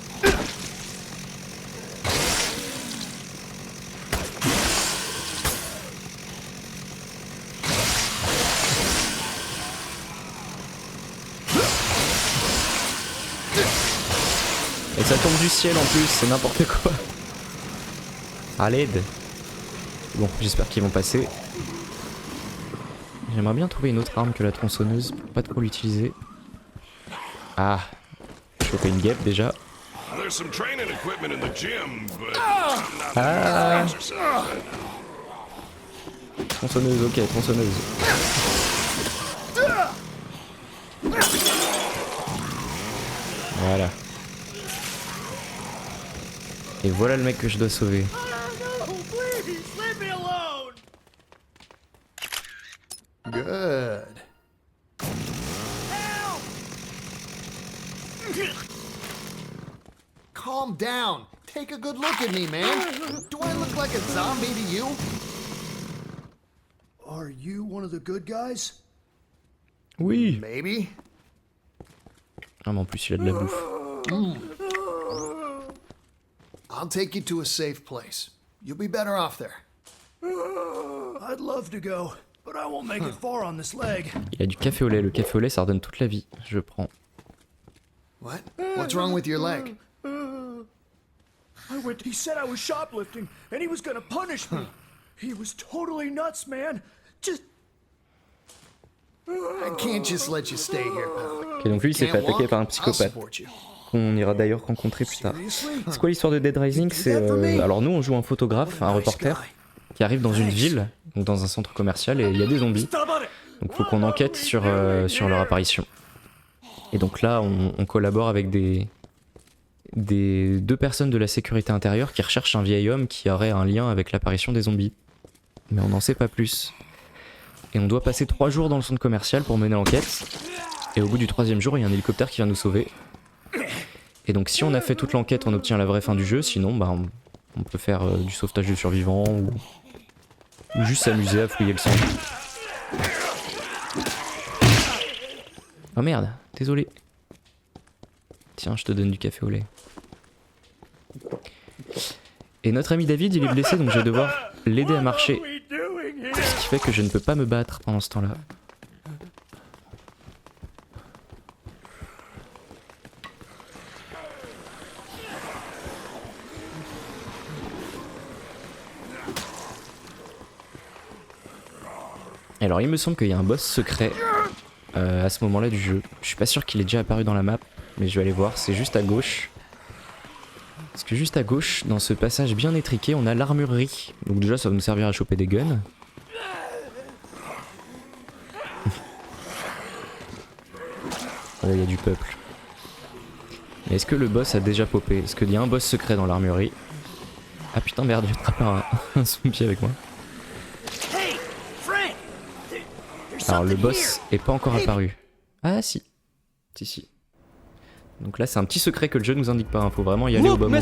Et ça tombe du ciel en plus, c'est n'importe quoi. À l'aide. Bon, j'espère qu'ils vont passer. J'aimerais bien trouver une autre arme que la tronçonneuse pour pas trop l'utiliser. Ah, choper une guêpe déjà. There's some training equipment in the gym, but I'm not Ah, exercise. tronçonneuse, ok, tronçonneuse. Voilà. Et voilà le mec que je dois sauver. Good. Calm down. Take a good look at me, man. Do I look like a zombie to you? Are you one of the good guys? Oui. Maybe. Ah mais en plus il a de la bouffe. I'll take you to a safe place. You'll be better off there. I'd love to go, but I won't make it far on this leg. Il a du café au lait, le café au lait ça redonne toute la vie. Je prends. What? What's wrong with your leg? He said I was shoplifting, and he was gonna punish me. He was totally nuts, man. Just I can't just let you stay here, pal. Ok, donc lui il s'est fait Can't attaquer walk? par un I'll psychopathe. support you. On ira d'ailleurs rencontrer plus tard. Seriously? C'est quoi l'histoire de Dead Rising? C'est alors nous on joue un photographe, un reporter qui arrive dans une ville, donc dans un centre commercial et il y a des zombies. Donc faut qu'on enquête sur leur apparition. Et donc là on collabore avec deux personnes de la sécurité intérieure qui recherchent un vieil homme qui aurait un lien avec l'apparition des zombies. Mais on n'en sait pas plus. Et on doit passer 3 jours dans le centre commercial pour mener l'enquête. Et au bout du 3e jour, il y a un hélicoptère qui vient nous sauver. Et donc si on a fait toute l'enquête, on obtient la vraie fin du jeu. Sinon, bah, on peut faire du sauvetage de survivants ou juste s'amuser à fouiller le centre. Oh merde, désolé. Tiens, je te donne du café au lait. Et notre ami David, il est blessé, donc je vais devoir l'aider à marcher. Ce qui fait que je ne peux pas me battre pendant ce temps-là. Alors il me semble qu'il y a un boss secret à ce moment-là du jeu. Je suis pas sûr qu'il est déjà apparu dans la map, mais je vais aller voir, c'est juste à gauche. Parce que juste à gauche, dans ce passage bien étriqué, on a l'armurerie. Donc déjà ça va nous servir à choper des guns. Oh, il y a du peuple. Mais est-ce que le boss a déjà popé? Est-ce qu'il y a un boss secret dans l'armurerie? Ah putain merde, j'ai attrapé un zombie avec moi. Alors le boss est pas encore apparu. Ah si. Si. Donc là c'est un petit secret que le jeu nous indique pas, faut vraiment y aller au bon moment.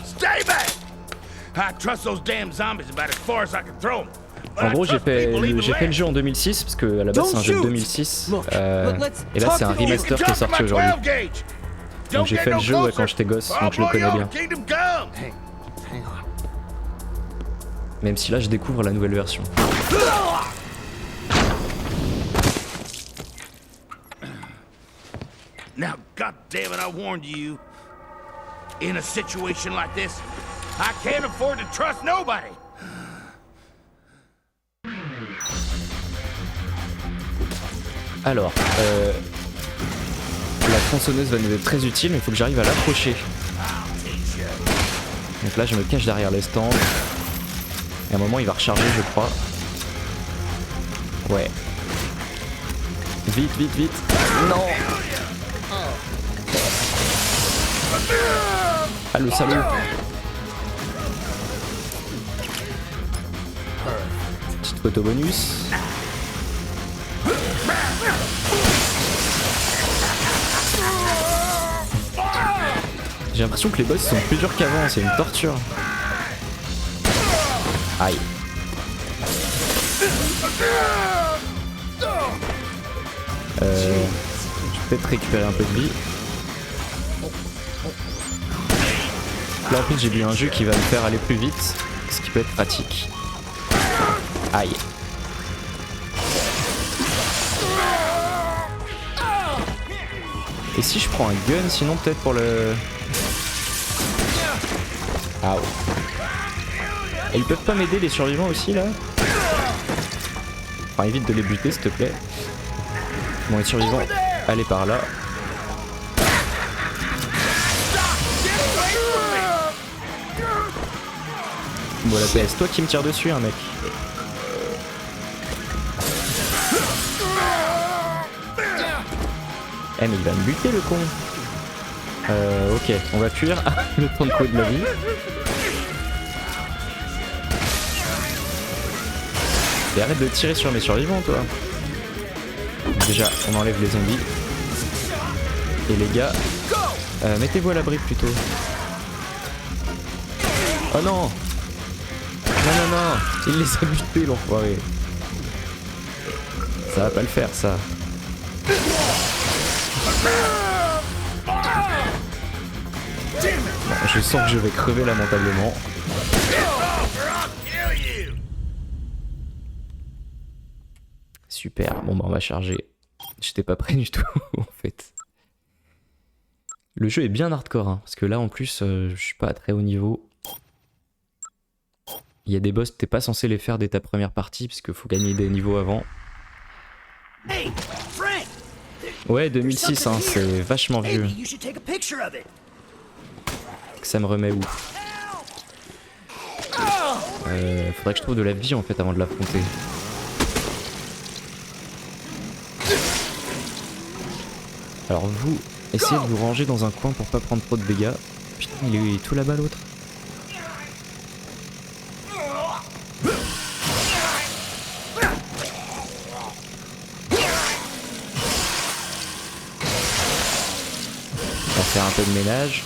Stay back! I trust those damn zombies about as far as I can throw them. En gros j'ai fait le jeu en 2006 parce que à la base c'est un jeu de 2006 et là c'est un remaster qui est sorti aujourd'hui. Donc j'ai fait le jeu quand j'étais gosse, donc je le connais bien. Hey, hang on. Même si là je découvre la nouvelle version. Now, goddammit, I warned you. In a situation like this, I can't afford to trust nobody. Alors, la tronçonneuse va nous être très utile, mais il faut que j'arrive à l'approcher. Donc là je me cache derrière les stands. Et à un moment il va recharger je crois. Ouais. Vite. Non. Ah le salaud. Petite photo bonus. J'ai l'impression que les boss sont plus durs qu'avant, c'est une torture. Aïe. Je vais peut-être récupérer un peu de vie. Là en plus j'ai vu un jeu qui va me faire aller plus vite, ce qui peut être pratique. Aïe. Et si je prends un gun sinon peut-être pour le... Ah ouais. Et ils peuvent pas m'aider les survivants aussi là? Enfin évite de les buter s'il te plaît. Bon les survivants, allez par là. Bon la PS, toi qui me tire dessus hein mec. Eh mais il va me buter le con. Ok, on va fuir. Le temps de coups de la vie. Et arrête de tirer sur mes survivants toi. Déjà on enlève les zombies. Et les gars, mettez-vous à l'abri plutôt. Oh non. Non non non, il les a butés l'enfoiré. Ça va pas le faire ça. Bon, je sens que je vais crever lamentablement. Super, bon bah on va charger. J'étais pas prêt du tout en fait. Le jeu est bien hardcore hein, parce que là en plus je suis pas à très haut niveau. Il y a des boss, t'es pas censé les faire dès ta première partie parce qu'il faut gagner des niveaux avant. Ouais 2006 hein, c'est vachement vieux. Ça me remet où? Faudrait que je trouve de la vie en fait avant de l'affronter. Alors vous, essayez de vous ranger dans un coin pour pas prendre trop de dégâts. Putain il est tout là-bas l'autre. On va faire un peu de ménage.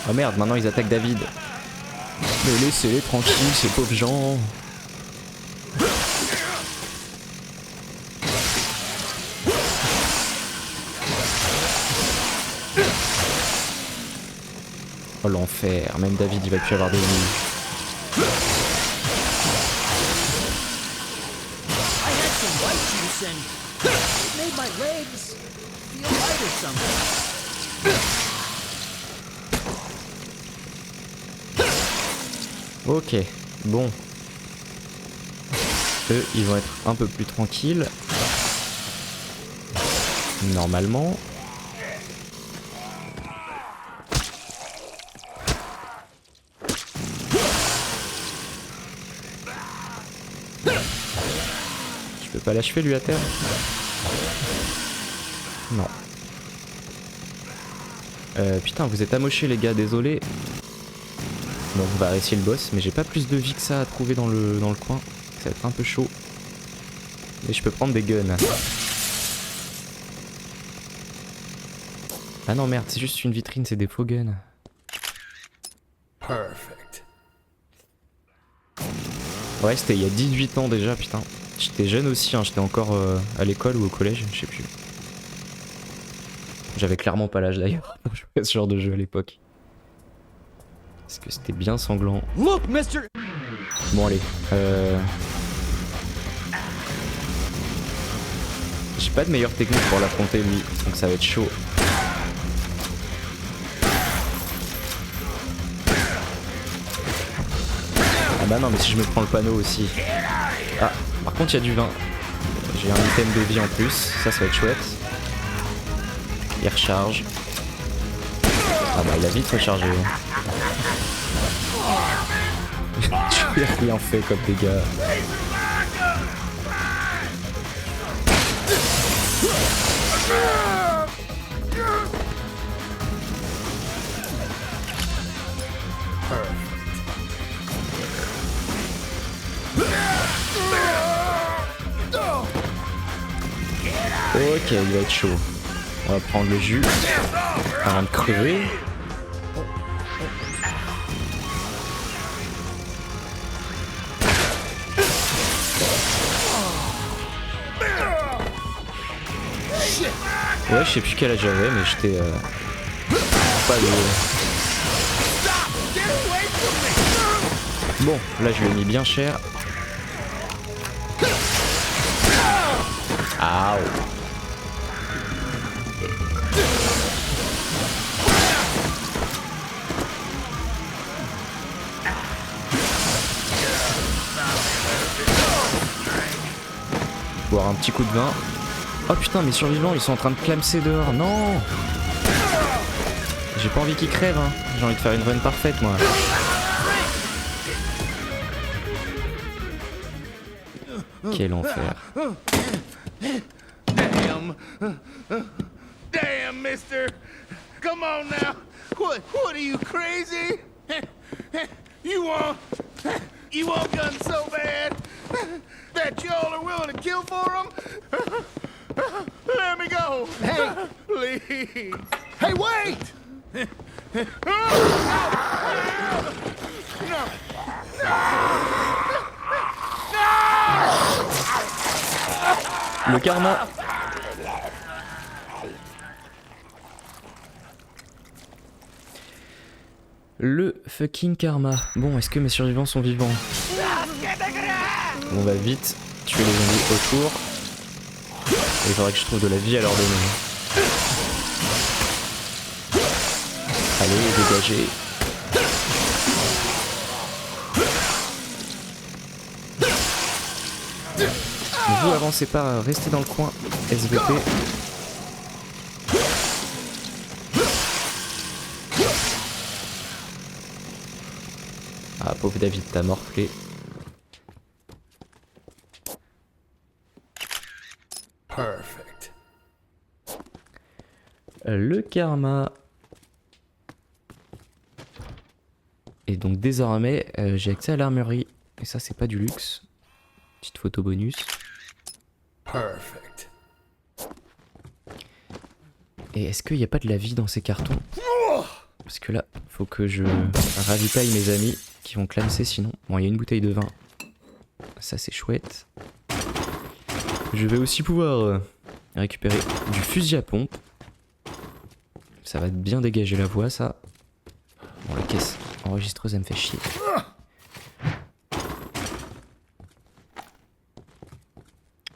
Oh merde, maintenant ils attaquent David. Mais laissez-les tranquilles, ces pauvres gens. Oh l'enfer, même David il va plus avoir de vie. Ok, bon. Eux, ils vont être un peu plus tranquilles. Normalement. Je peux pas l'achever lui à terre? Non. Putain, vous êtes amochés les gars, désolé. Bon, on va réussir le boss, mais j'ai pas plus de vie que ça à trouver dans le coin. Ça va être un peu chaud. Mais je peux prendre des guns. Ah non merde, c'est juste une vitrine, c'est des faux guns. Perfect. Ouais, c'était il y a 18 ans déjà, putain. J'étais jeune aussi, hein, j'étais encore à l'école ou au collège, je sais plus. J'avais clairement pas l'âge d'ailleurs pour jouer à ce genre de jeu à l'époque. Parce que c'était bien sanglant. Look, mister! Bon allez, j'ai pas de meilleure technique pour l'affronter lui, donc ça va être chaud. Ah bah non mais si je me prends le panneau aussi. Ah, par contre il y a du vin. J'ai un item de vie en plus, ça va être chouette. Il recharge. Ah bah il a vite rechargé. J'ai rien fait comme dégâts. Ok, il va être chaud. On va prendre le jus avant de crever. Ouais, je sais plus quel âge j'avais, mais j'étais pas lourd. Bon, là je l'ai mis bien cher. Aouh. Boire un petit coup de vin. Oh putain, mes survivants, ils sont en train de clamser dehors. Non! J'ai pas envie qu'ils crèvent, hein. J'ai envie de faire une run parfaite, moi. Quel enfer. Damn, mister. Come on now. What are you, crazy? You want guns so bad that y'all are willing to kill for them? Let me go. Hey! Please. Hey, wait! Le karma. Le fucking karma. Bon, est-ce que mes survivants sont vivants? On va vite tuer les zombies autour. Et il faudrait que je trouve de la vie à leur donner. Allez, dégagez. Vous avancez pas, restez dans le coin. SVP. Ah, pauvre David, t'as morflé. Perfect. Le karma. Et donc désormais, j'ai accès à l'armurerie. Et ça, c'est pas du luxe. Petite photo bonus. Perfect. Et est-ce qu'il n'y a pas de la vie dans ces cartons? Parce que là, faut que je ravitaille mes amis qui vont clamser sinon. Bon, il y a une bouteille de vin. Ça, c'est chouette. Je vais aussi pouvoir récupérer du fusil à pompe. Ça va bien dégager la voie, ça. Bon, la caisse enregistreuse, elle me fait chier.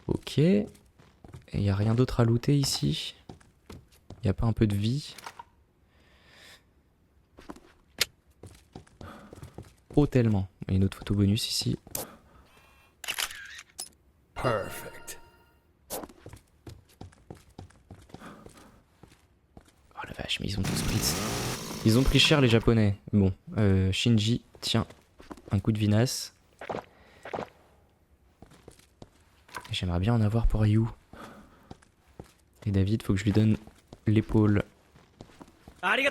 Ok. Et il n'y a rien d'autre à looter ici. Il n'y a pas un peu de vie. Oh, tellement. Il y a une autre photo bonus ici. Perfect. Oh la vache, mais ils ont tous pris. Ils ont pris cher les japonais. Bon, Shinji, tiens, un coup de vinasse. J'aimerais bien en avoir pour Ryu. Et David, faut que je lui donne l'épaule. Allez.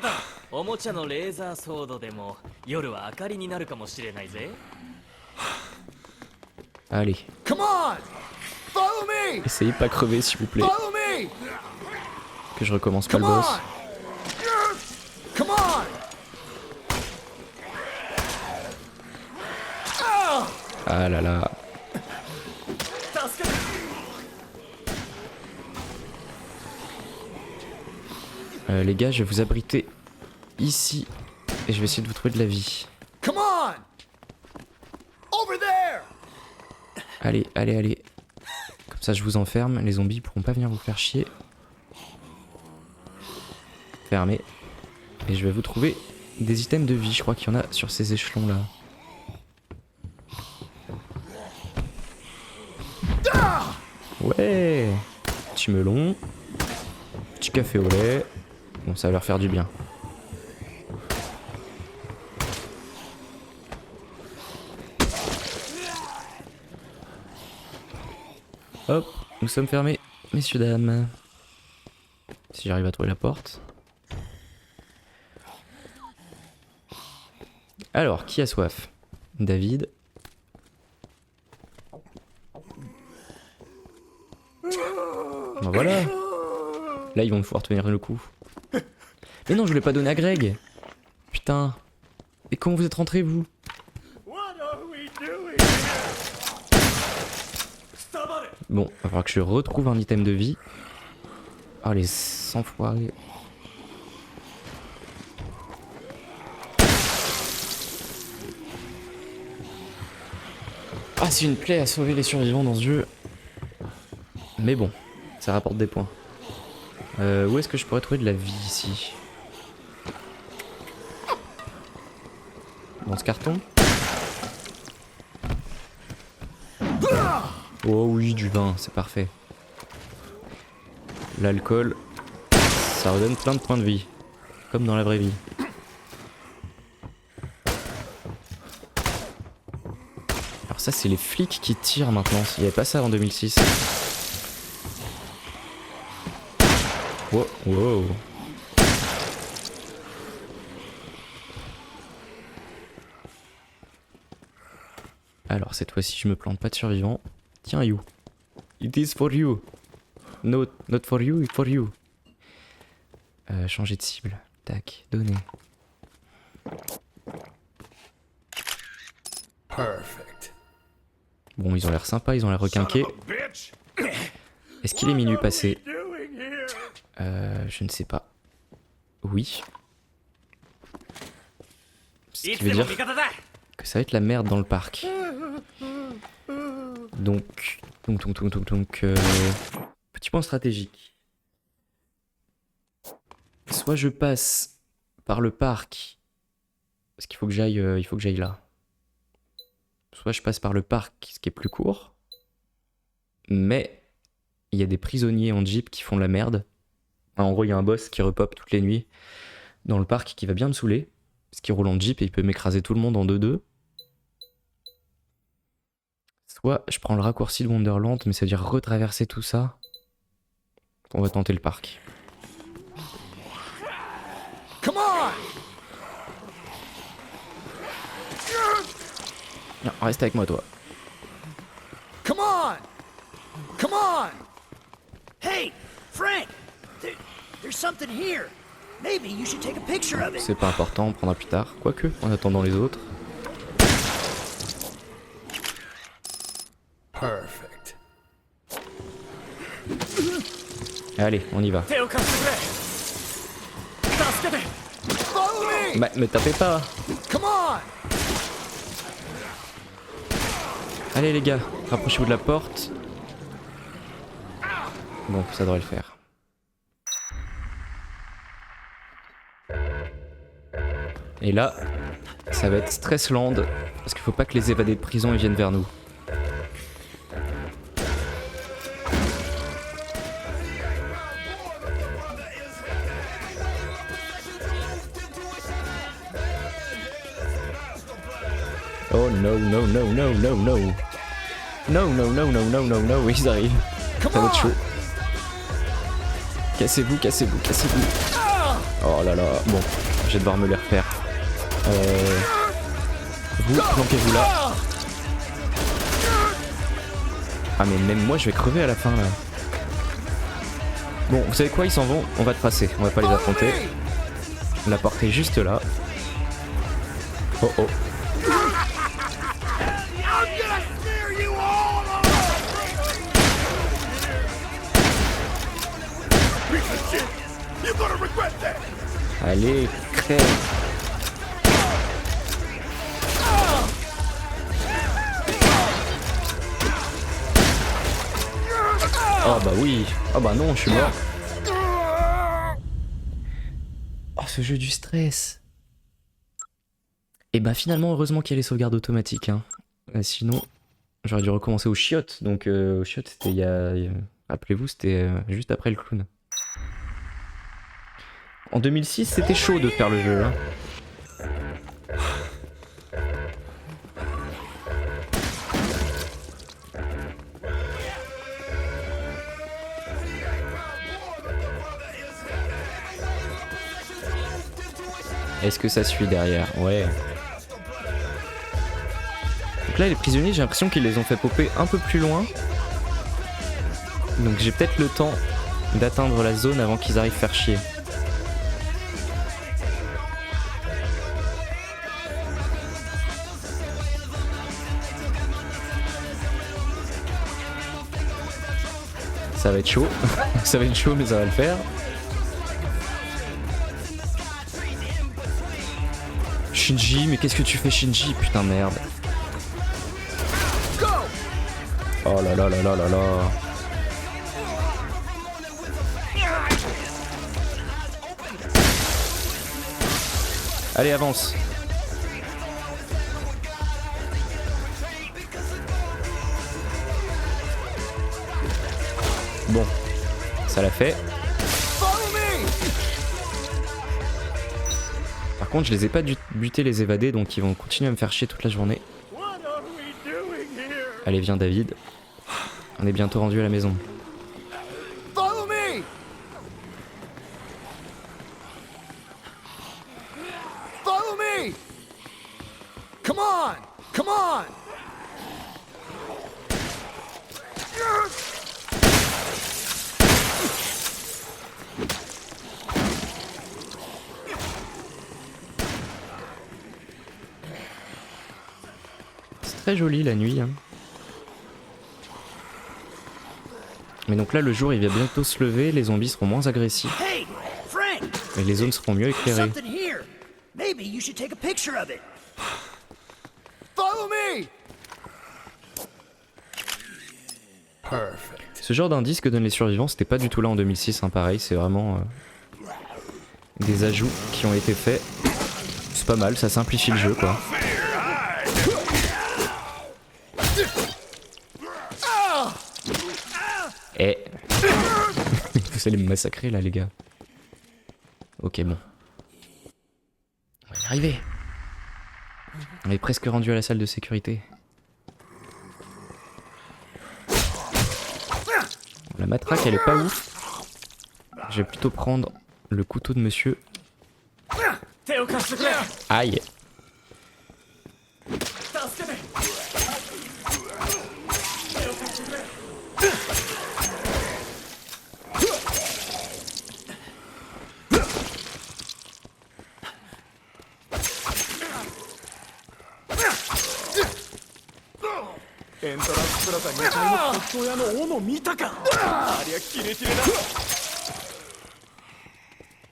Come on! Follow me! Essayez de pas crever s'il vous plaît. Follow me! Que je recommence pas Come le boss. on! Come on! Ah là là. Les gars, je vais vous abriter ici. Et je vais essayer de vous trouver de la vie. Come on! Over there! Allez, allez, allez. Comme ça, je vous enferme. Les zombies pourront pas venir vous faire chier. Fermé. Et je vais vous trouver des items de vie. Je crois qu'il y en a sur ces échelons là. Ouais. Petit melon. Petit café au lait. Bon, ça va leur faire du bien. Hop, nous sommes fermés, messieurs, dames. Si j'arrive à trouver la porte. Alors, qui a soif? David. Ben voilà. Là, ils vont pouvoir tenir le coup. Mais non, je voulais pas donner à Greg. Putain. Et comment vous êtes rentrés, vous? Bon, il va falloir que je retrouve un item de vie. Ah, les enfoirés. Ah, c'est une plaie à sauver les survivants dans ce jeu. Mais bon, ça rapporte des points. Où est-ce que je pourrais trouver de la vie ici? Dans ce carton? Oh oui, du vin, c'est parfait. L'alcool, ça redonne plein de points de vie. Comme dans la vraie vie. Alors ça, c'est les flics qui tirent maintenant. Il n'y avait pas ça en 2006. Wow, wow. Alors cette fois-ci, je me plante pas de survivant. Tiens, you. It is for you. No, not for you, it's for you. Changer de cible. Tac, donner. Perfect. Bon, ils ont l'air sympas, ils ont l'air requinqués. Est-ce qu'il est minuit passé? Je ne sais pas. Oui. Ce qui veut dire que ça va être la merde dans le parc. Donc, petit point stratégique. Soit je passe par le parc, parce qu'il faut que j'aille, là. Soit je passe par le parc, ce qui est plus court. Mais il y a des prisonniers en jeep qui font de la merde. En gros, il y a un boss qui repop toutes les nuits dans le parc qui va bien me saouler. Parce qu'il roule en jeep et il peut m'écraser tout le monde en 2-2. Soit je prends le raccourci de Wonderland, mais ça veut dire retraverser tout ça. On va tenter le parc. Come on! Non, reste avec moi, toi. Come on! Come on! Hey, Frank! There's something here. Maybe you should take a picture of it. C'est pas important, on prendra plus tard. Quoique, en attendant les autres. Perfect. Allez, on y va. Follow me! Bah, me tapez pas. Come on! Allez les gars, rapprochez-vous de la porte. Bon, ça devrait le faire. Et là, ça va être Stressland, parce qu'il faut pas que les évadés de prison ils viennent vers nous. Oh no no no no no no. No no no no no no no, ils arrivent. Ça va être chaud. Cassez-vous, cassez-vous, cassez-vous. Oh là là, bon, je vais devoir me les refaire. Vous, planquez-vous là. Ah mais même moi je vais crever à la fin là. Bon, vous savez quoi, ils s'en vont, on va tracer, on va pas les affronter. La porte est juste là. Oh oh. Allez, crève. Oh bah oui. Oh bah non, je suis mort. Oh, ce jeu du stress. Et bah finalement, heureusement qu'il y a les sauvegardes automatiques. Hein. Sinon, j'aurais dû recommencer au chiottes. Donc au chiottes, c'était il y a... Rappelez-vous, c'était juste après le clown. En 2006, c'était chaud de faire le jeu. Hein. Est-ce que ça suit derrière? Ouais. Donc là, les prisonniers, j'ai l'impression qu'ils les ont fait popper un peu plus loin. Donc j'ai peut-être le temps d'atteindre la zone avant qu'ils arrivent faire chier. Ça va être chaud, ça va être chaud mais ça va le faire. Shinji, mais qu'est-ce que tu fais Shinji? Putain merde. Oh là là là là là là. Allez avance. Bon, ça l'a fait. Par contre, je les ai pas butés les évadés, donc ils vont continuer à me faire chier toute la journée. Allez, viens David. On est bientôt rendu à la maison. Follow me! Follow me! Come on! Come on! C'est très joli la nuit. Hein. Mais donc là, le jour, il va bientôt se lever, les zombies seront moins agressifs. Hey, Frank! Et les zones seront mieux éclairées. Something here. Maybe you should take a picture of it. Follow me! Ce genre d'indice que donnent les survivants, c'était pas du tout là en 2006, hein, pareil, c'est vraiment des ajouts qui ont été faits. C'est pas mal, ça simplifie le jeu quoi. Eh vous allez me massacrer là les gars. Ok bon. On va y arriver. On est presque rendu à la salle de sécurité. La matraque elle est pas ouf. Je vais plutôt prendre le couteau de monsieur. Aïe.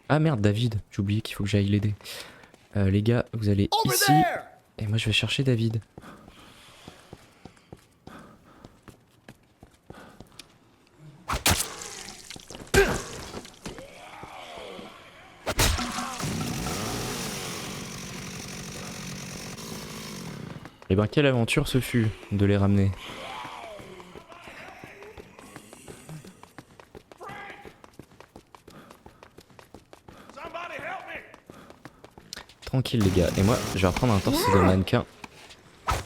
Ah merde David, j'ai oublié qu'il faut que j'aille l'aider. Les gars, vous allez ici. Et moi je vais chercher David. Et ben quelle aventure ce fut de les ramener. Tranquille les gars, et moi je vais reprendre un torse de mannequin. Parce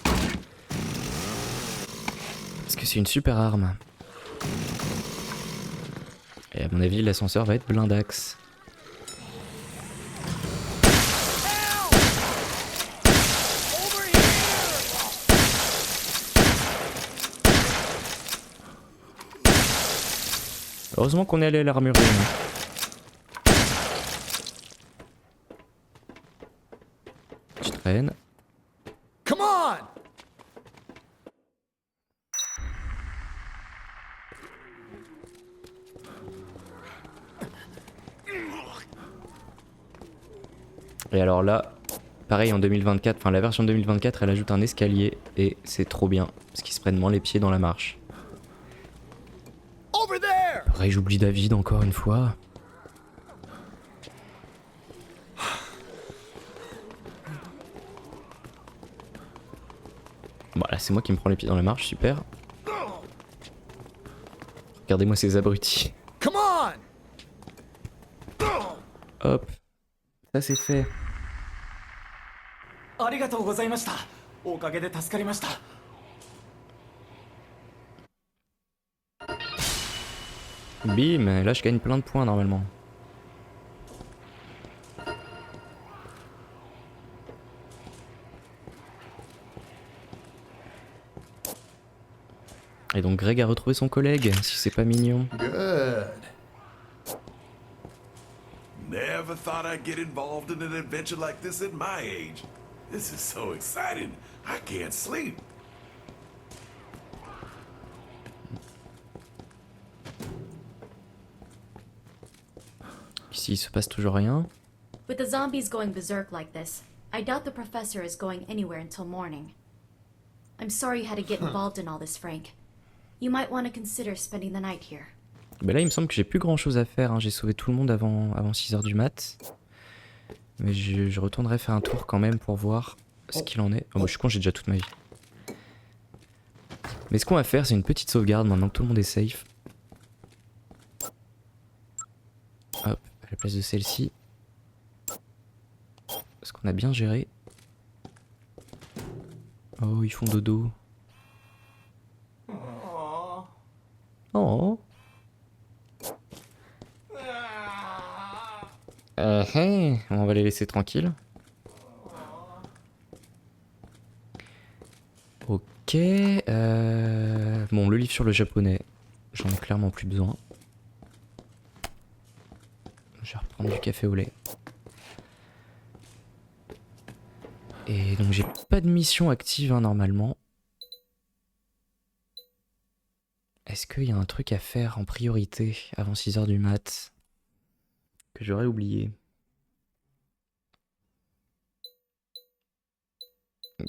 que c'est une super arme. Et à mon avis l'ascenseur va être blindax. Heureusement qu'on est allé à l'armurerie. Je traîne. Come on! Et alors là, pareil en 2024, enfin la version 2024, elle ajoute un escalier et c'est trop bien parce qu'ils se prennent moins les pieds dans la marche. Over there! Pareil, j'oublie David encore une fois. Bon là c'est moi qui me prends les pieds dans la marche, super. Regardez-moi ces abrutis. Come on! Hop, ça c'est fait. Bim, là je gagne plein de points normalement. Et donc Greg a retrouvé son collègue, si c'est pas mignon. Good. Never thought I'd get involved in an adventure like this at my age. This is so exciting. I can't sleep. Ici il se passe toujours rien. With the zombies going berserk like this, I doubt the professor is going anywhere until morning. I'm sorry you had to get involved in all this, Frank. You might want to consider spending the night here. Bah là il me semble que j'ai plus grand chose à faire, hein. J'ai sauvé tout le monde avant 6h du mat. Mais je retournerai faire un tour quand même pour voir ce qu'il en est. Oh bah je suis con, j'ai déjà toute ma vie. Mais ce qu'on va faire c'est une petite sauvegarde maintenant que tout le monde est safe. Hop, à la place de celle-ci. Parce qu'on a bien géré. Oh ils font dodo. Oh. On va les laisser tranquilles. Ok. Bon, le livre sur le japonais, j'en ai clairement plus besoin. Je vais reprendre du café au lait. Et donc j'ai pas de mission active hein, normalement. Est-ce qu'il y a un truc à faire en priorité avant 6h du mat que j'aurais oublié?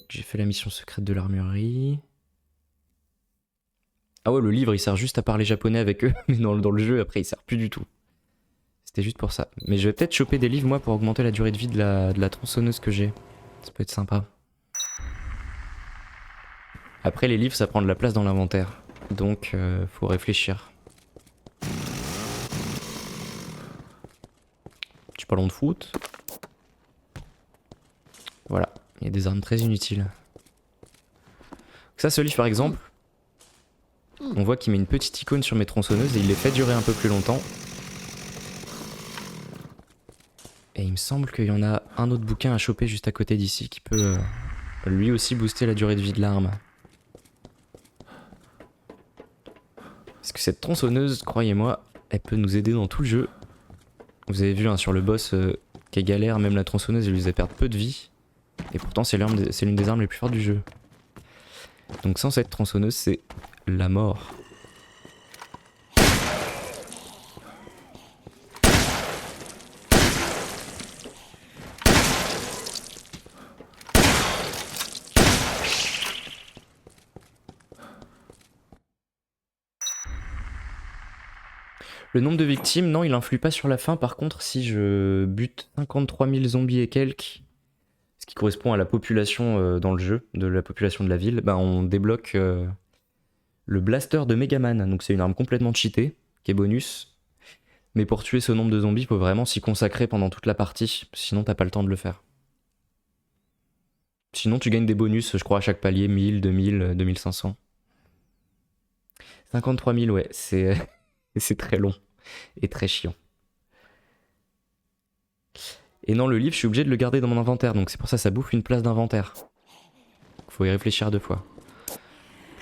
J'ai fait la mission secrète de l'armurerie. Ah ouais, le livre il sert juste à parler japonais avec eux, mais dans le jeu après il sert plus du tout. C'était juste pour ça. Mais je vais peut-être choper des livres moi pour augmenter la durée de vie de la tronçonneuse que j'ai. Ça peut être sympa. Après les livres ça prend de la place dans l'inventaire. Donc faut réfléchir. Petit ballon de foot. Voilà, il y a des armes très inutiles. Ça, ce livre par exemple, on voit qu'il met une petite icône sur mes tronçonneuses et il les fait durer un peu plus longtemps. Et il me semble qu'il y en a un autre bouquin à choper juste à côté d'ici qui peut lui aussi booster la durée de vie de l'arme. Parce que cette tronçonneuse, croyez-moi, elle peut nous aider dans tout le jeu. Vous avez vu hein, sur le boss qui est galère, même la tronçonneuse elle lui faisait perdre peu de vie. Et pourtant c'est l'une des armes les plus fortes du jeu. Donc sans cette tronçonneuse c'est la mort. Le nombre de victimes, non, il influe pas sur la fin. Par contre, si je bute 53 000 zombies et quelques, ce qui correspond à la population dans le jeu, de la population de la ville, bah on débloque le blaster de Megaman. Donc c'est une arme complètement cheatée, qui est bonus. Mais pour tuer ce nombre de zombies, il faut vraiment s'y consacrer pendant toute la partie, sinon t'as pas le temps de le faire. Sinon tu gagnes des bonus, je crois, à chaque palier, 1000, 2000, 2500. 53 000, ouais, c'est très long et très chiant. Et non, le livre, je suis obligé de le garder dans mon inventaire, donc c'est pour ça que ça bouffe une place d'inventaire. Faut y réfléchir 2 fois.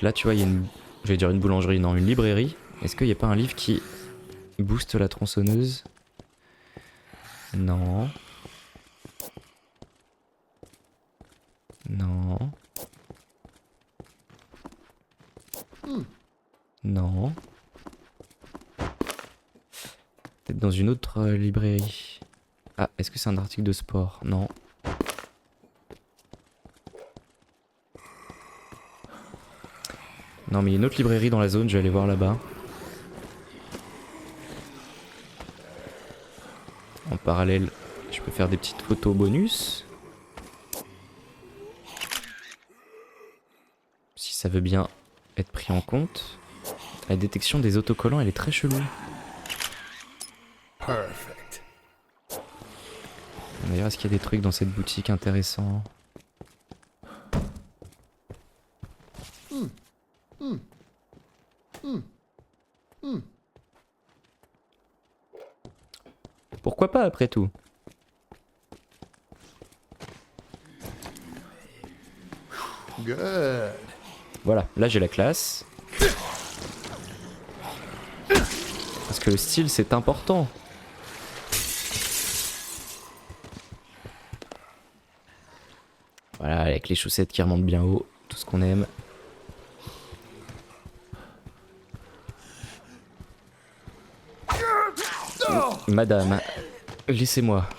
Là, tu vois, il y a une... Je vais dire une boulangerie, non, une librairie. Est-ce qu'il n'y a pas un livre qui booste la tronçonneuse? Non. Non. Non. Peut-être dans une autre librairie. Ah, est-ce que c'est un article de sport? Non. Non, mais il y a une autre librairie dans la zone, je vais aller voir là-bas. En parallèle, je peux faire des petites photos bonus. Si ça veut bien être pris en compte. La détection des autocollants, elle est très chelou. Perfect. D'ailleurs, est-ce qu'il y a des trucs dans cette boutique intéressants? Pourquoi pas après tout? Good. Voilà, là j'ai la classe. Parce que le style c'est important. Voilà, avec les chaussettes qui remontent bien haut, tout ce qu'on aime. Madame, laissez-moi.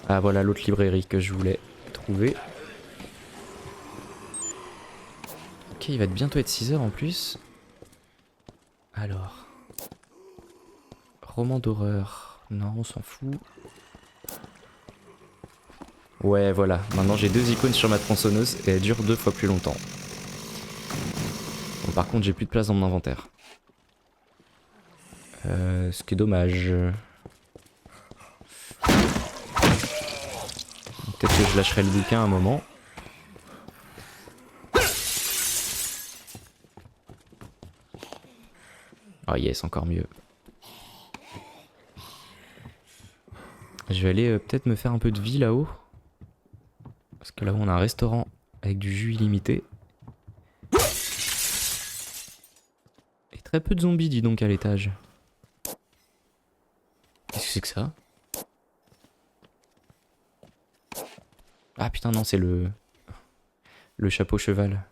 Ah voilà l'autre librairie que je voulais trouver. Ok, il va bientôt être 6h en plus. Alors... Roman d'horreur. Non, on s'en fout. Ouais, voilà. Maintenant j'ai 2 icônes sur ma tronçonneuse et elle dure 2 fois plus longtemps. Bon, par contre, j'ai plus de place dans mon inventaire. Ce qui est dommage. Peut-être que je lâcherai le bouquin à un moment. Oh yes, encore mieux. Je vais aller peut-être me faire un peu de vie là-haut. Parce que là-haut on a un restaurant avec du jus illimité. Et très peu de zombies, dis donc, à l'étage. Qu'est-ce que c'est que ça? Ah putain non, c'est le chapeau cheval.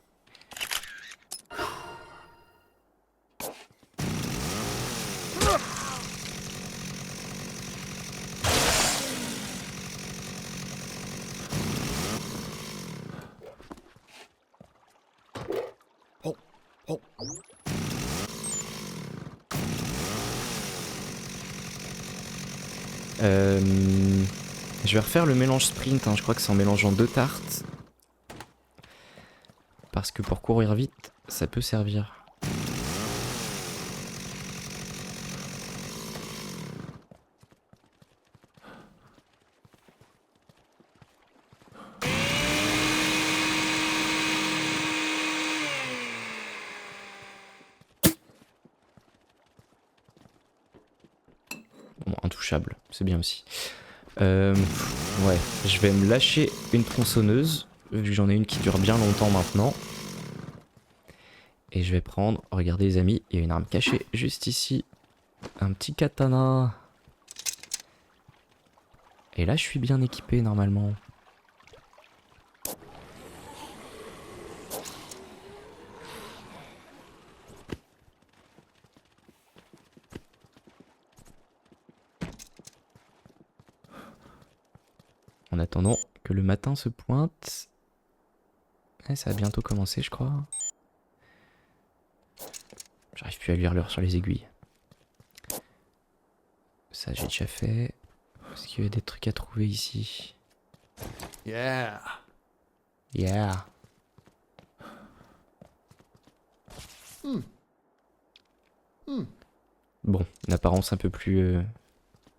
Je vais refaire le mélange sprint, hein. Je crois que c'est en mélangeant 2 tartes. Parce que pour courir vite, ça peut servir. Bon, intouchable, c'est bien aussi. Ouais, je vais me lâcher une tronçonneuse, vu que j'en ai une qui dure bien longtemps maintenant. Et je vais prendre, regardez les amis, il y a une arme cachée juste ici. Un petit katana. Et là je suis bien équipé normalement. En attendant que le matin se pointe. Eh, ça va bientôt commencer, je crois. J'arrive plus à lire l'heure sur les aiguilles. Ça, j'ai déjà fait. Est-ce qu'il y a des trucs à trouver ici? Yeah. Yeah. Bon, une apparence un peu plus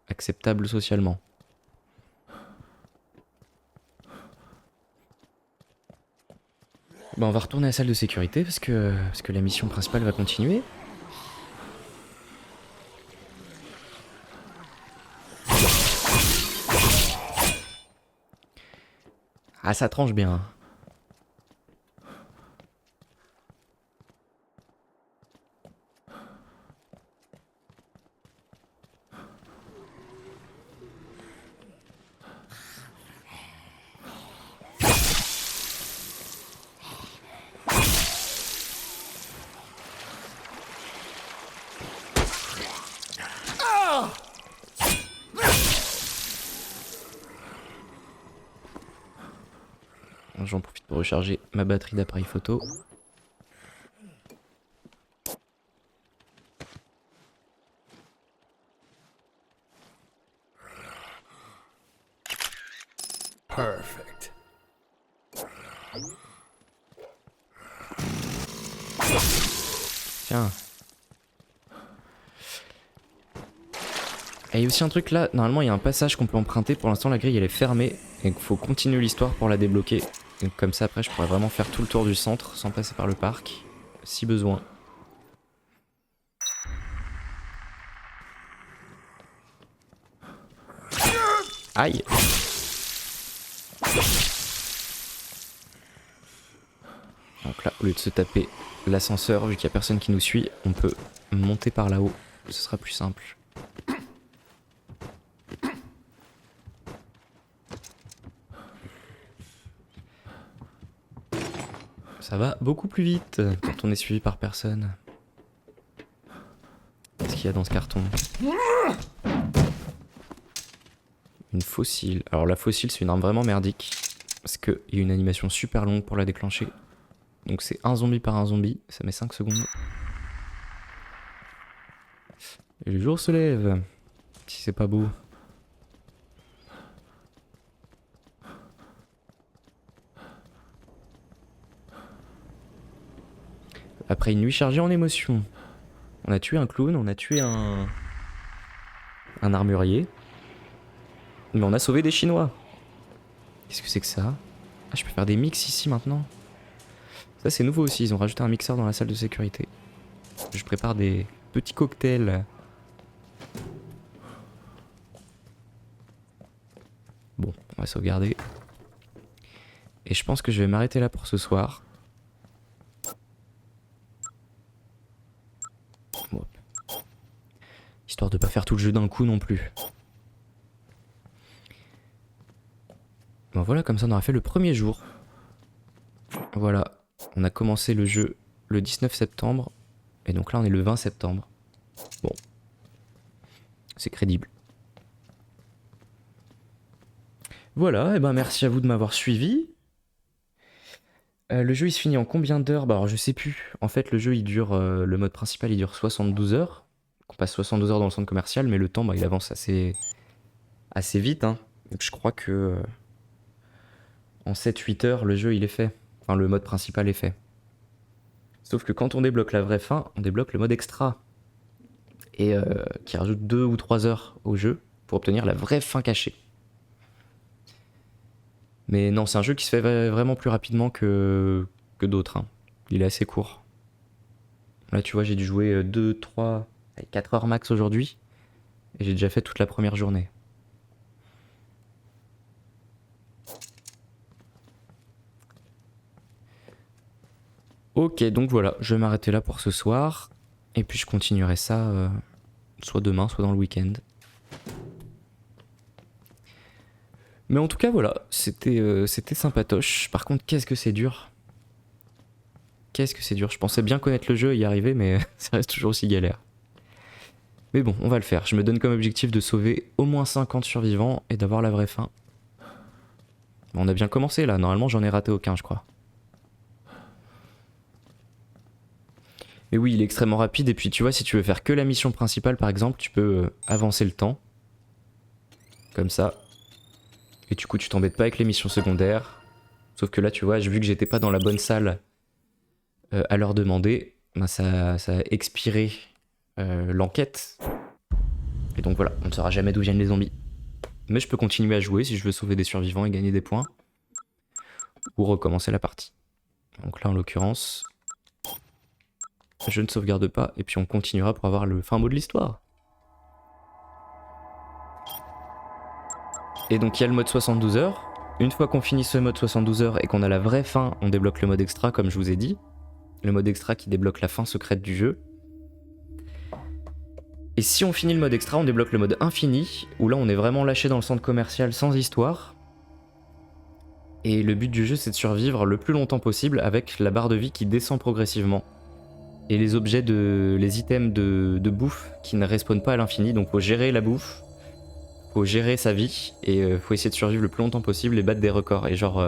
acceptable socialement. Bon, on va retourner à la salle de sécurité parce que la mission principale va continuer. Ah, ça tranche bien. J'en profite pour recharger ma batterie d'appareil photo. Perfect. Tiens. Et il y a aussi un truc là, normalement il y a un passage qu'on peut emprunter, pour l'instant la grille elle est fermée, et il faut continuer l'histoire pour la débloquer. Donc comme ça après je pourrais vraiment faire tout le tour du centre sans passer par le parc, si besoin. Aïe! Donc là, au lieu de se taper l'ascenseur, vu qu'il n'y a personne qui nous suit, on peut monter par là-haut. Ce sera plus simple. Ça va beaucoup plus vite quand on est suivi par personne. Qu'est-ce qu'il y a dans ce carton? Une fossile. Alors la fossile, c'est une arme vraiment merdique. Parce qu'il y a une animation super longue pour la déclencher. Donc c'est un zombie par un zombie. Ça met 5 secondes. Et le jour se lève. Si c'est pas beau. Après une nuit chargée en émotions. On a tué un clown, on a tué un armurier. Mais on a sauvé des Chinois. Qu'est-ce que c'est que ça? Ah, je peux faire des mix ici maintenant. Ça c'est nouveau aussi, ils ont rajouté un mixeur dans la salle de sécurité. Je prépare des petits cocktails. Bon, on va sauvegarder. Et je pense que je vais m'arrêter là pour ce soir. Bon. Histoire de pas faire tout le jeu d'un coup non plus. Bon voilà, comme ça on aura fait le premier jour. Voilà, on a commencé le jeu le 19 septembre. Et donc là on est le 20 septembre. Bon. C'est crédible. Voilà, et ben merci à vous de m'avoir suivi. Le jeu il se finit en combien d'heures? Bah alors je sais plus. En fait le jeu il dure, le mode principal il dure 72 heures. On passe 72 heures dans le centre commercial, mais le temps bah, il avance assez vite. Hein. Donc je crois que en 7-8 heures le jeu il est fait. Enfin le mode principal est fait. Sauf que quand on débloque la vraie fin, on débloque le mode extra. Et qui rajoute 2 ou 3 heures au jeu pour obtenir la vraie fin cachée. Mais non, c'est un jeu qui se fait vraiment plus rapidement que d'autres. Hein. Il est assez court. Là, tu vois, j'ai dû jouer 2, 3, 4 heures max aujourd'hui. Et j'ai déjà fait toute la première journée. Ok, donc voilà, je vais m'arrêter là pour ce soir. Et puis je continuerai ça soit demain, soit dans le week-end. Mais en tout cas, voilà, c'était sympatoche. Par contre, qu'est-ce que c'est dur. Qu'est-ce que c'est dur. Je pensais bien connaître le jeu et y arriver, mais ça reste toujours aussi galère. Mais bon, on va le faire. Je me donne comme objectif de sauver au moins 50 survivants et d'avoir la vraie fin. On a bien commencé là, normalement j'en ai raté aucun, je crois. Mais oui, il est extrêmement rapide, et puis tu vois, si tu veux faire que la mission principale par exemple, tu peux avancer le temps. Comme ça. Et du coup, tu t'embêtes pas avec les missions secondaires. Sauf que là, tu vois, vu que j'étais pas dans la bonne salle à leur demander, ben ça a expiré l'enquête. Et donc voilà, on ne saura jamais d'où viennent les zombies. Mais je peux continuer à jouer si je veux sauver des survivants et gagner des points. Ou recommencer la partie. Donc là, en l'occurrence, je ne sauvegarde pas. Et puis on continuera pour avoir le fin mot de l'histoire. Et donc il y a le mode 72 heures. Une fois qu'on finit ce mode 72 heures et qu'on a la vraie fin, on débloque le mode extra comme je vous ai dit. Le mode extra qui débloque la fin secrète du jeu. Et si on finit le mode extra, on débloque le mode infini, où là on est vraiment lâché dans le centre commercial sans histoire. Et le but du jeu c'est de survivre le plus longtemps possible avec la barre de vie qui descend progressivement. Et les objets les items de bouffe qui ne respawnent pas à l'infini, donc faut gérer la bouffe. Faut gérer sa vie et faut essayer de survivre le plus longtemps possible et battre des records. Et genre,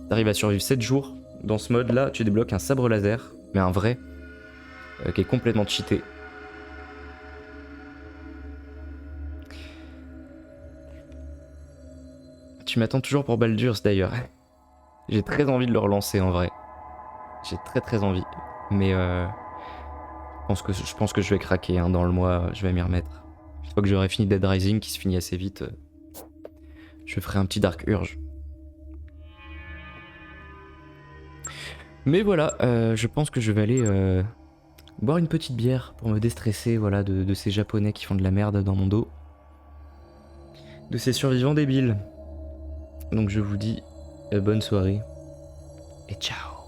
t'arrives à survivre 7 jours. Dans ce mode là, tu débloques un sabre laser, mais un vrai, qui est complètement cheaté. Tu m'attends toujours pour Baldur's d'ailleurs. J'ai très envie de le relancer en vrai. J'ai très envie. Mais je pense que je vais craquer hein, dans le mois, je vais m'y remettre. Une fois que j'aurai fini Dead Rising, qui se finit assez vite, je ferai un petit Dark Urge. Mais voilà, je pense que je vais aller boire une petite bière pour me déstresser voilà, de ces japonais qui font de la merde dans mon dos. De ces survivants débiles. Donc je vous dis bonne soirée et ciao.